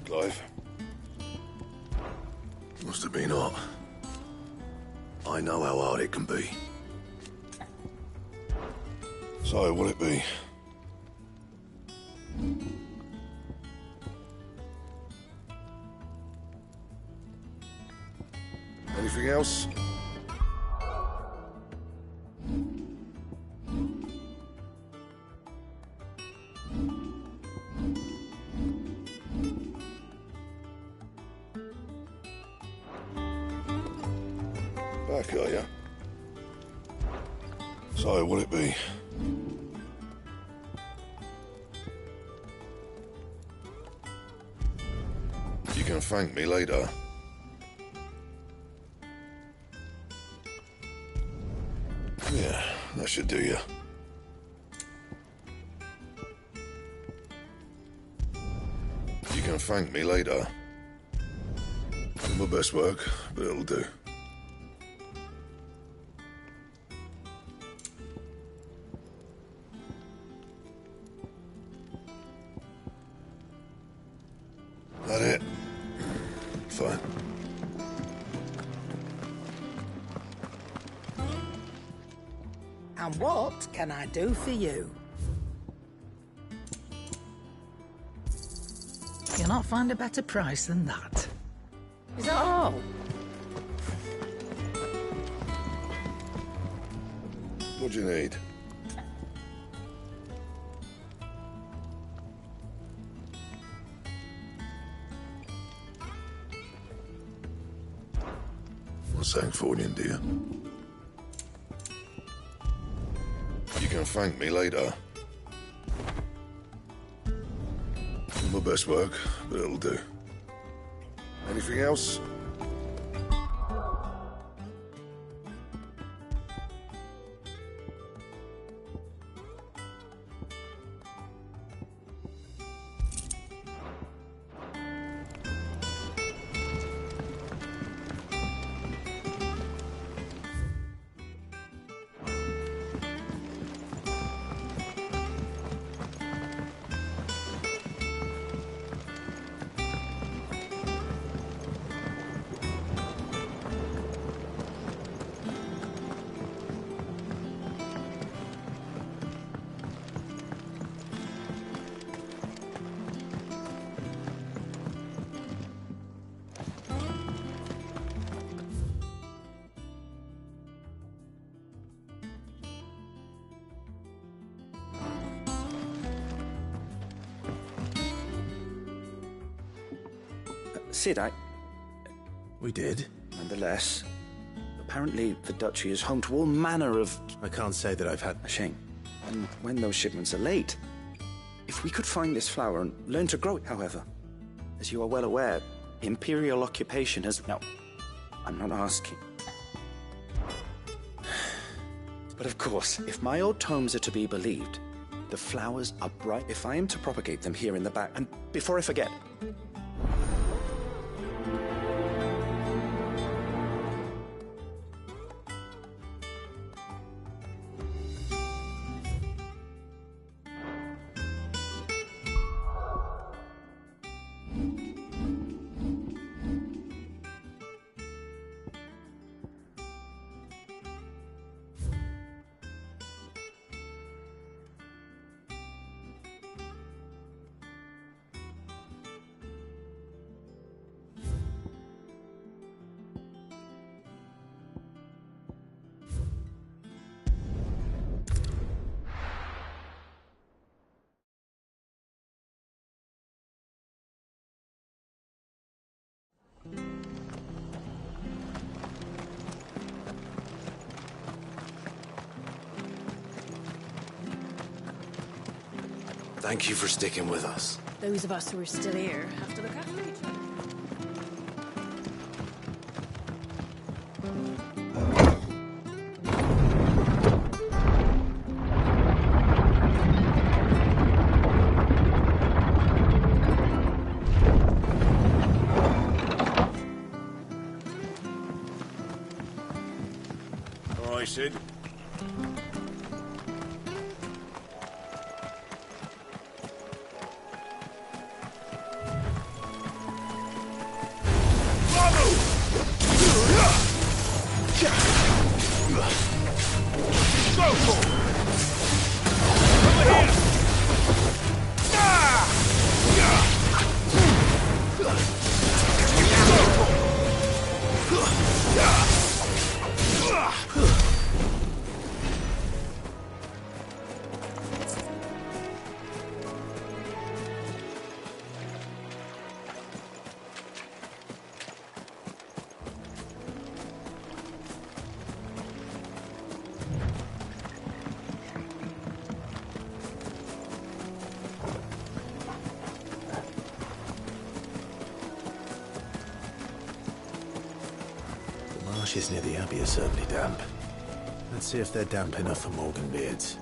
Clive? Must have been hot. I know how hard it can be. So, will it be? Anything else? Back, are ya? So, will it be? You can thank me later. Yeah, that should do you. You can thank me later. Not my best work, but it'll do. That it? Fine. And what can I do for you? You'll not find a better price than that. Is that all? What do you need? What's Sancfordian, dear? You can thank me later. Not my best work, but it'll do. Anything else? Sid, We did? Nonetheless, apparently the Duchy is home to all manner of... I can't say that I've had... A shame. And when those shipments are late, if we could find this flower and learn to grow it, however, as you are well aware, Imperial occupation has... No, I'm not asking. But of course, if my old tomes are to be believed, the flowers are bright. If I am to propagate them here in the back... And before I forget... Thank you for sticking with us. Those of us who are still here have to look after each other. All right, Sid. Yeah! ashes near the Abbey are certainly damp. Let's see if they're damp enough for Morgan beards.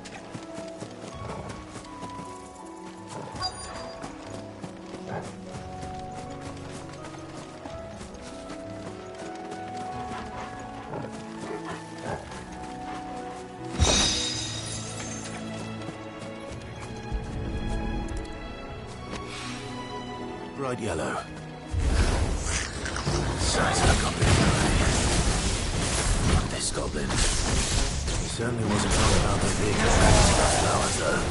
Bright yellow. Size of a goblin. Not this goblin. He certainly wasn't wrong about the big flowers, though.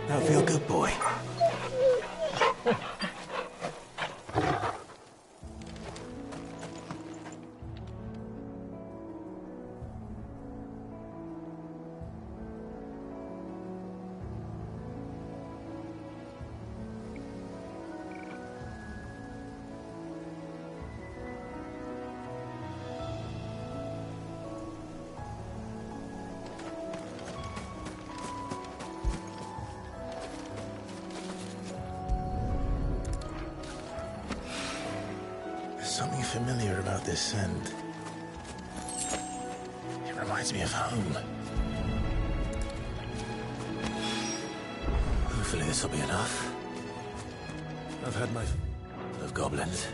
That feel good, boy. Something familiar about this scent. It reminds me of home. Hopefully this will be enough. I've had my fill of goblins.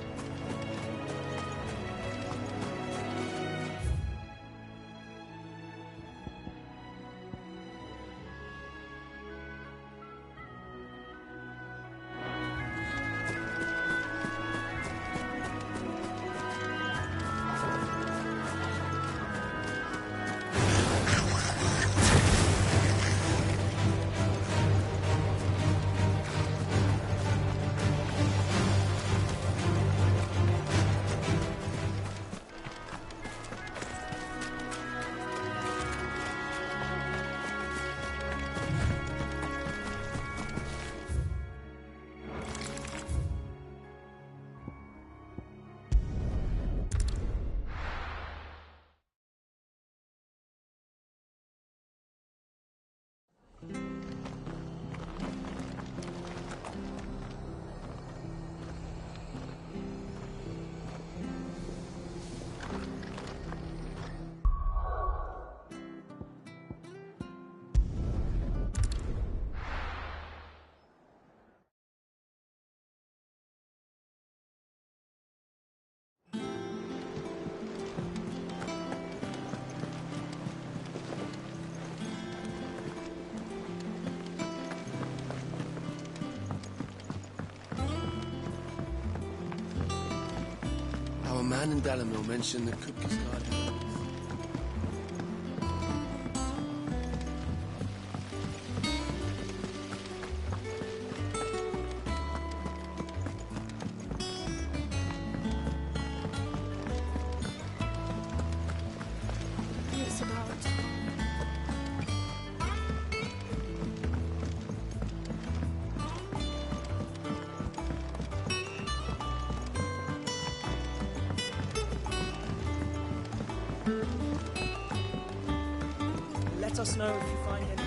Our man in Dalamil mentioned the Cookie's Garden. It's about Let us know if you find any.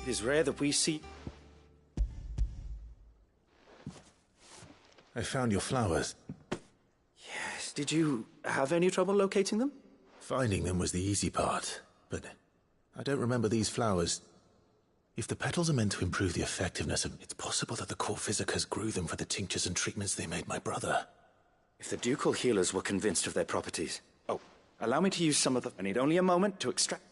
It is rare that we see... I found your flowers. Yes, did you have any trouble locating them? Finding them was the easy part, but I don't remember these flowers. If the petals are meant to improve the effectiveness, it's possible that the core physicers grew them for the tinctures and treatments they made my brother. If the ducal healers were convinced of their properties... Oh, allow me to use some of them. I need only a moment to extract...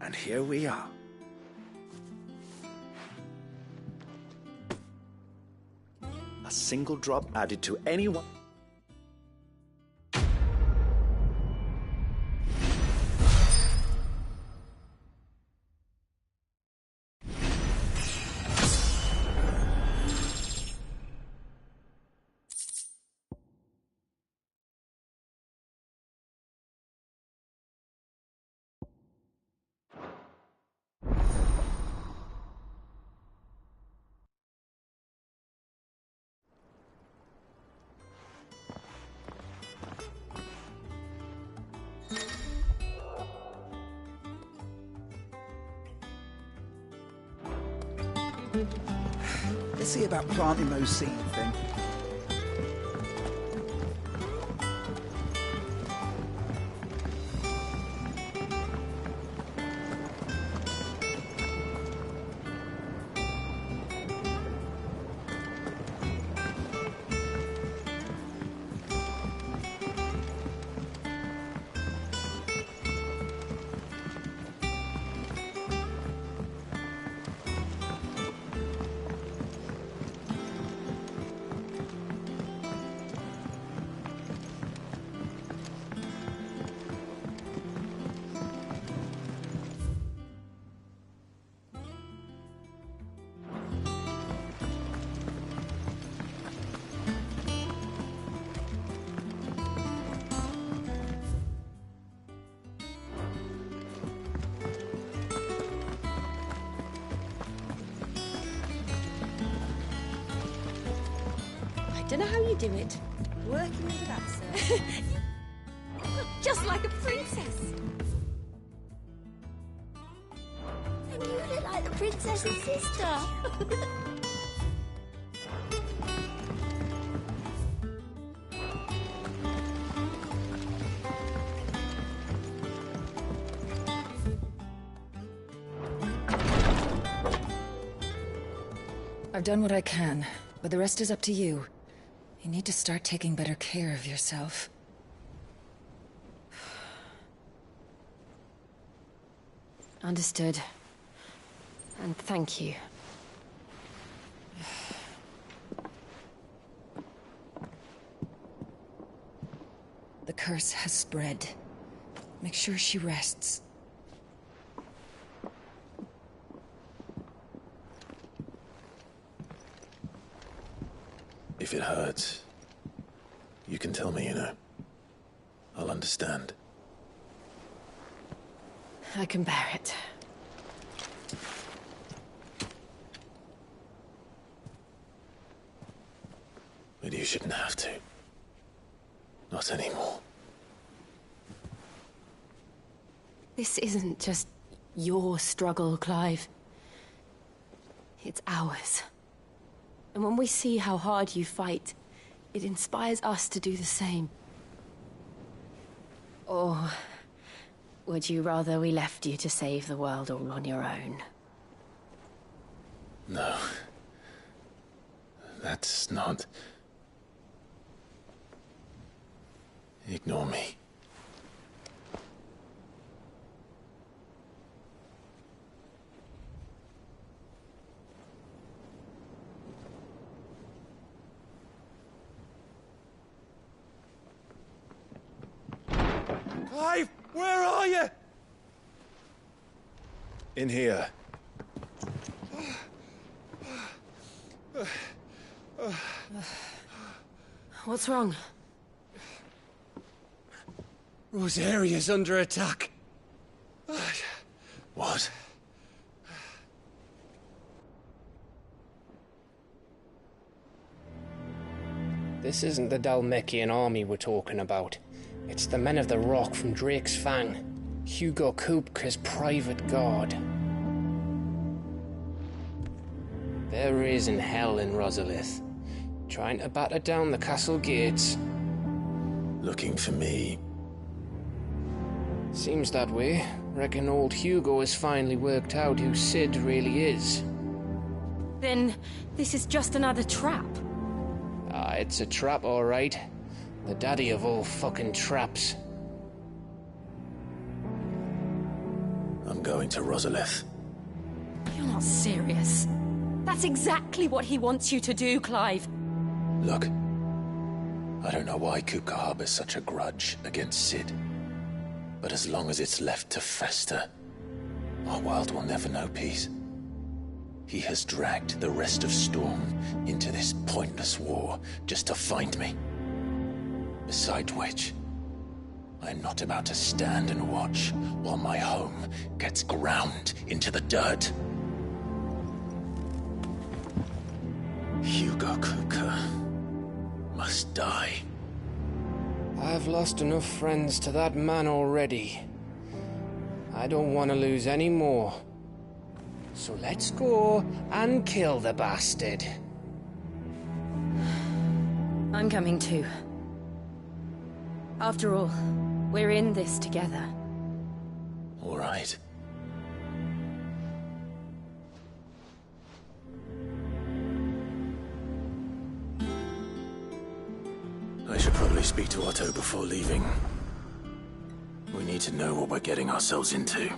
And here we are. A single drop added to any one... Let's see about planting those seeds then. Don't know how you do it. Working with that, sir. Just like a princess. And you look like the princess's sister. I've done what I can, but the rest is up to you. You need to start taking better care of yourself. Understood. And thank you. The curse has spread. Make sure she rests. If it hurts, you can tell me, you know. I'll understand. I can bear it. But you shouldn't have to. Not anymore. This isn't just your struggle, Clive. It's ours. And when we see how hard you fight, it inspires us to do the same. Or would you rather we left you to save the world all on your own? No. That's not... Ignore me. Clive, where are you? In here. What's wrong? Rosaria's under attack. This isn't the Dalmekian army we're talking about. It's the men of the Rock from Drake's Fang. Hugo Kupka's private guard. There is in hell in Rosalith, trying to batter down the castle gates. Looking for me. Seems that way. Reckon old Hugo has finally worked out who Sid really is. Then this is just another trap. Ah, it's a trap, all right. The daddy of all fucking traps. I'm going to Rosalith. You're not serious. That's exactly what he wants you to do, Clive. Look, I don't know why Kupka harbors such a grudge against Sid. But as long as it's left to fester, our world will never know peace. He has dragged the rest of Storm into this pointless war just to find me. Besides which, I'm not about to stand and watch while my home gets ground into the dirt. Hugo Kupka must die. I've lost enough friends to that man already. I don't want to lose any more. So let's go and kill the bastard. I'm coming too. After all, we're in this together. All right. I should probably speak to Otto before leaving. We need to know what we're getting ourselves into.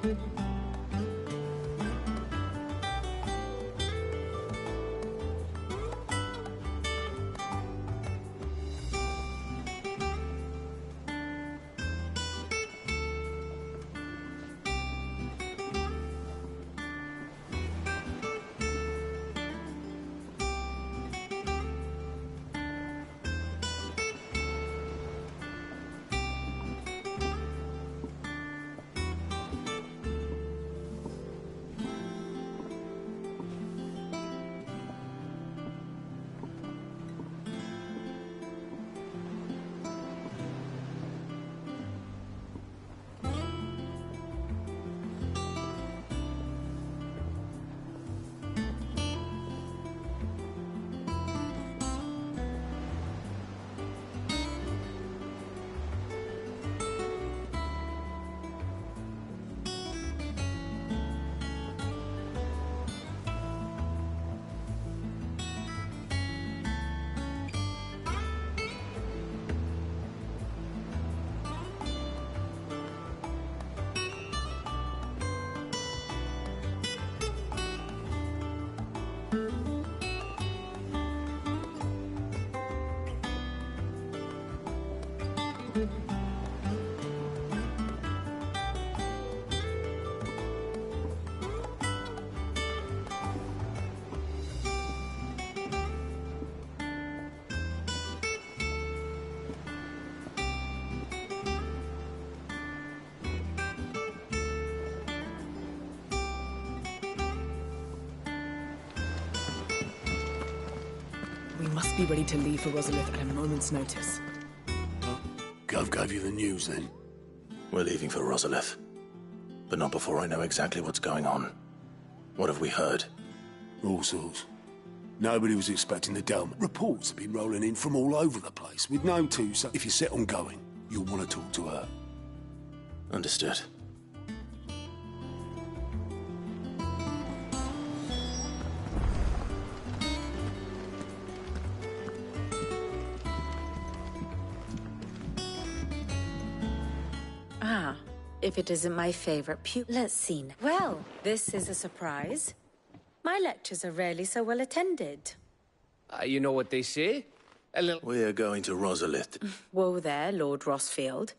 We must be ready to leave for Rosalith at a moment's notice. Gov gave you the news, then? We're leaving for Rosalith. But not before I know exactly what's going on. What have we heard? All sorts. Nobody was expecting the Delma. Reports have been rolling in from all over the place, with no two, so if you're set on going, you'll want to talk to her. Understood. Ah, if it isn't my favorite let's see. Well, this is a surprise. My lectures are rarely so well attended. You know what they say? We're going to Rosalith. Whoa there, Lord Rossfield.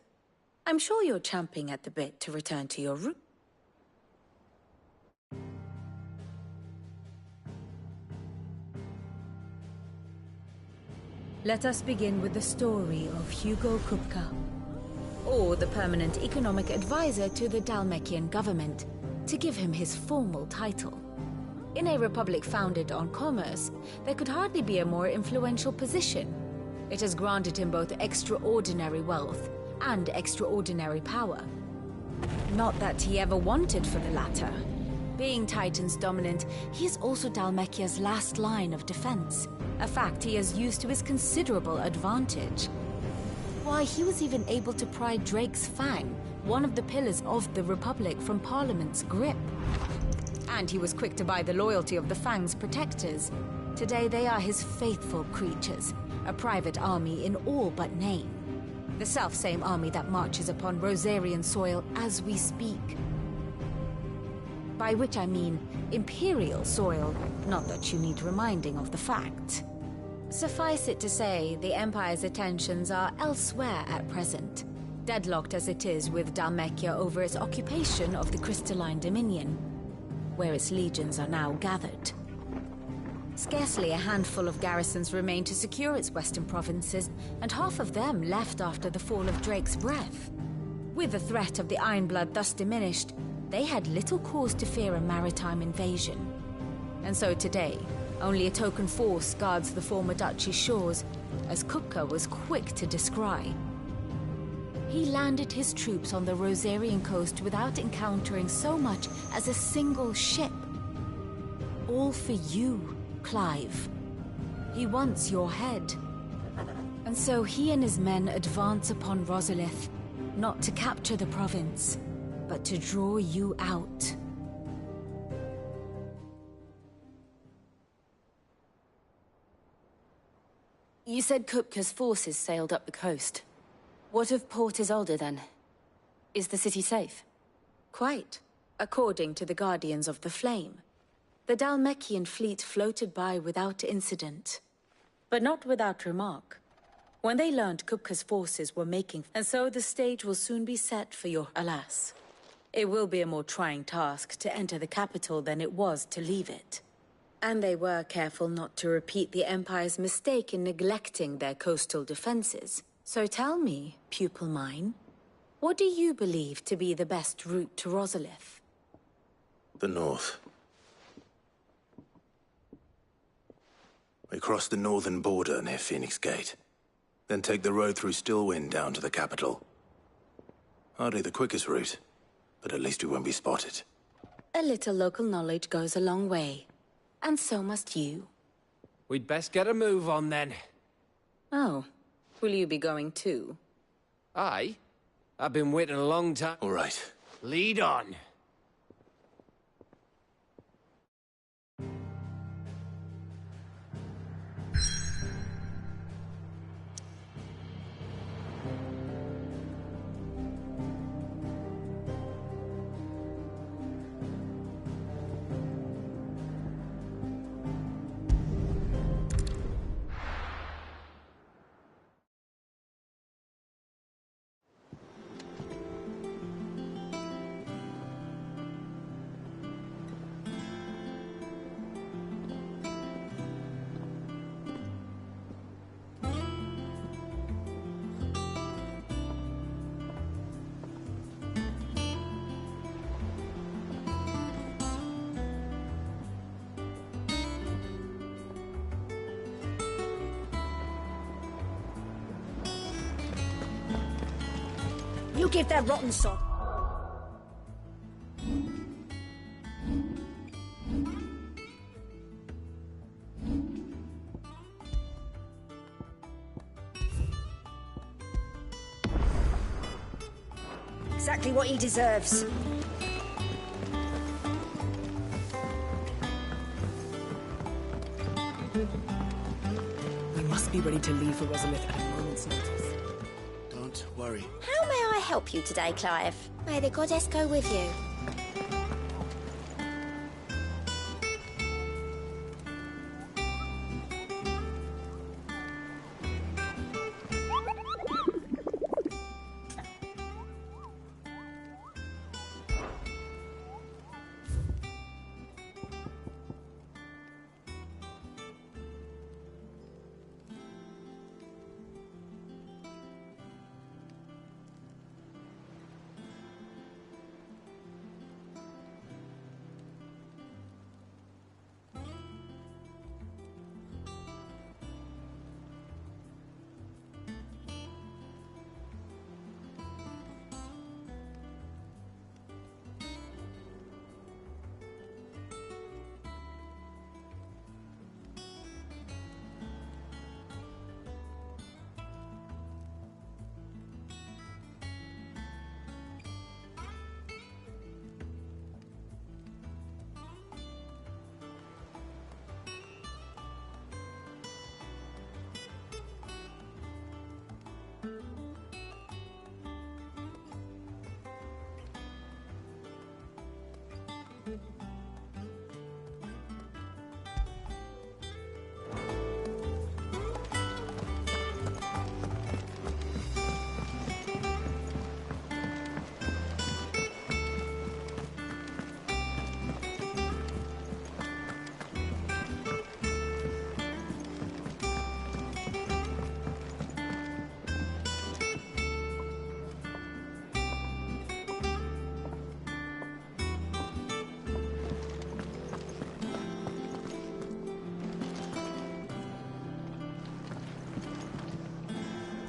I'm sure you're champing at the bit to return to your room. Let us begin with the story of Hugo Kupka, or the permanent economic advisor to the Dalmekian government, to give him his formal title. In a republic founded on commerce, there could hardly be a more influential position. It has granted him both extraordinary wealth and extraordinary power. Not that he ever wanted for the latter. Being Titan's dominant, he is also Dalmekia's last line of defense, a fact he has used to his considerable advantage. Why, he was even able to pry Drake's Fang, one of the pillars of the Republic, from Parliament's grip. And he was quick to buy the loyalty of the Fang's protectors. Today they are his faithful creatures, a private army in all but name. The self-same army that marches upon Rosarian soil as we speak. By which I mean Imperial soil, not that you need reminding of the fact. Suffice it to say, the Empire's attentions are elsewhere at present, deadlocked as it is with Dalmekia over its occupation of the Crystalline Dominion, where its legions are now gathered. Scarcely a handful of garrisons remain to secure its western provinces, and half of them left after the fall of Drake's Breath. With the threat of the Ironblood thus diminished, they had little cause to fear a maritime invasion. And so today, only a token force guards the former duchy's shores, as Kupka was quick to descry. He landed his troops on the Rosarian coast without encountering so much as a single ship. All for you, Clive. He wants your head. And so he and his men advance upon Rosalith, not to capture the province, but to draw you out. You said Kupka's forces sailed up the coast. What of Port Isolde, then? Is the city safe? Quite. According to the Guardians of the Flame, the Dalmekian fleet floated by without incident. But not without remark. When they learned Kupka's forces were making, and so the stage will soon be set for your alas. It will be a more trying task to enter the capital than it was to leave it. And they were careful not to repeat the Empire's mistake in neglecting their coastal defenses. So tell me, pupil mine, what do you believe to be the best route to Rosalith? The north. We cross the northern border near Phoenix Gate. Then take the road through Stillwind down to the capital. Hardly the quickest route, but at least we won't be spotted. A little local knowledge goes a long way. And so must you. We'd best get a move on then. Oh, will you be going too? Aye. I've been waiting a long time. All right. Lead on. You give that rotten sod. Exactly what he deserves. We must be ready to leave for Rosalith at a moment's notice. Don't worry. How may I help you today, Clive? May the goddess go with you.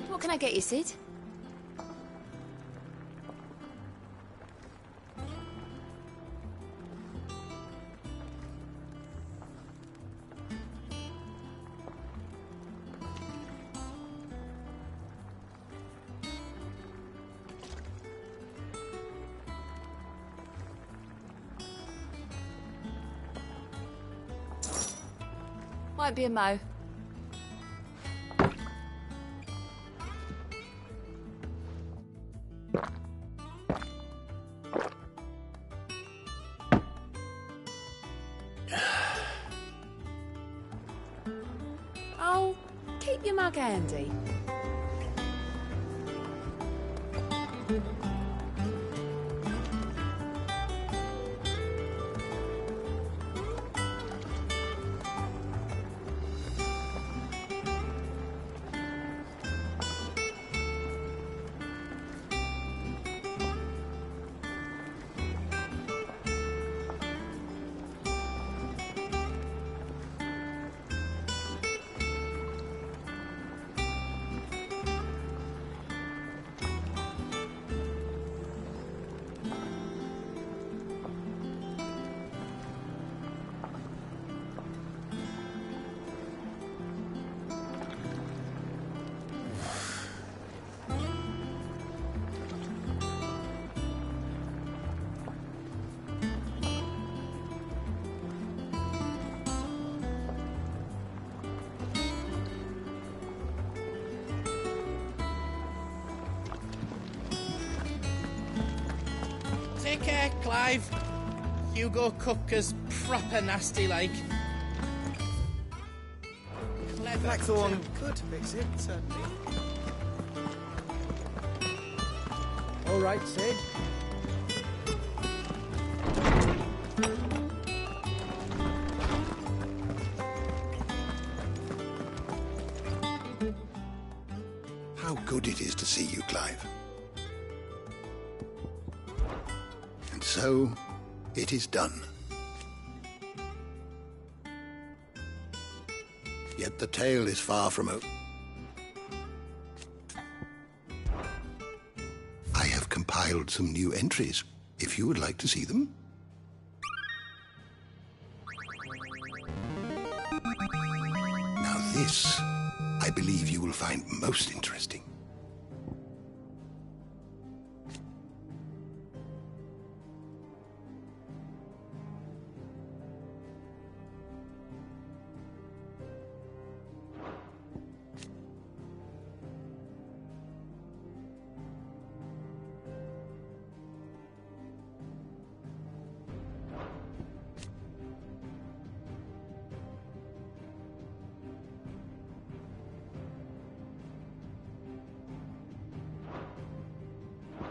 What can I get you, Sid? Might be a mo. back handy. Take care, Clive. Hugo Cupca's proper nasty like. Blackthorn could fix it, certainly. All right, Sid. How good it is to see you, Clive. And so, it is done. Yet the tale is far from over. I have compiled some new entries, if you would like to see them. Now this, I believe you will find most interesting.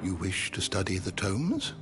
You wish to study the tomes?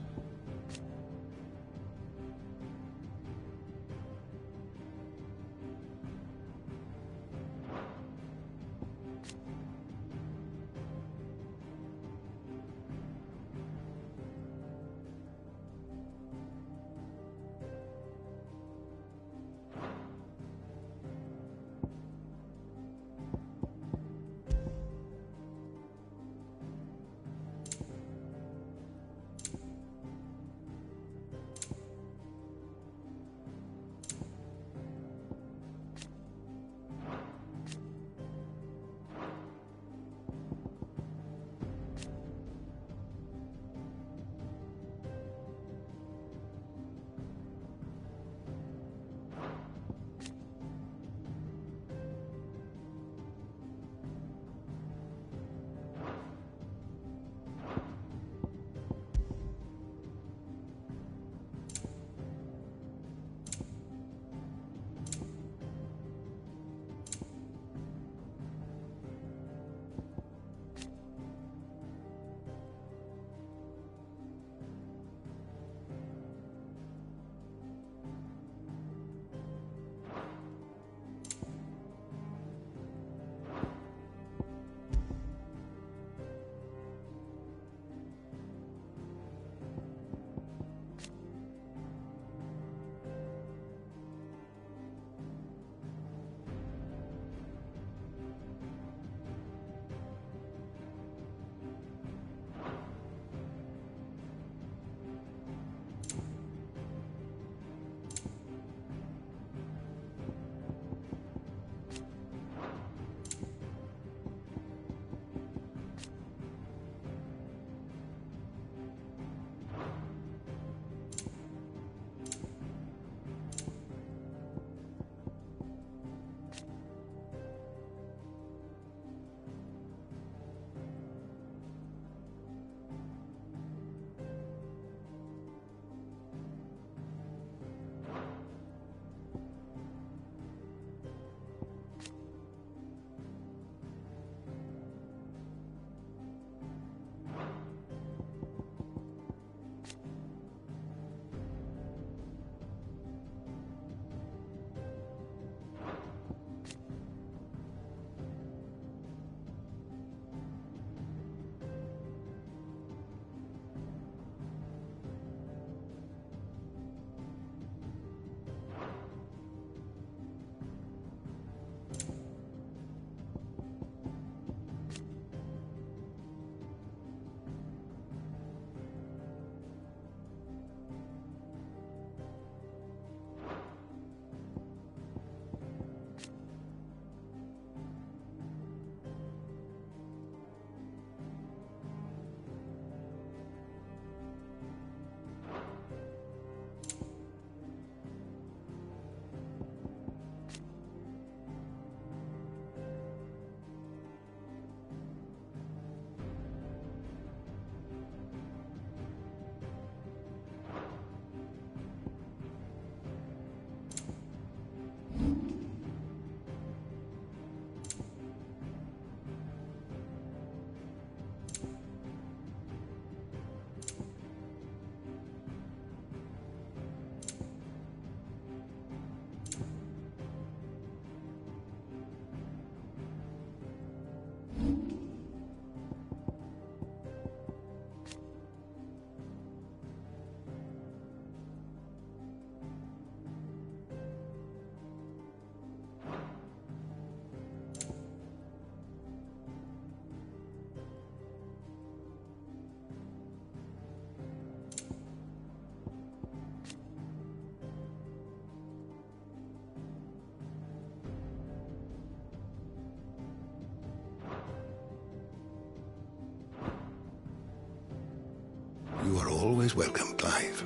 always welcome, Clive.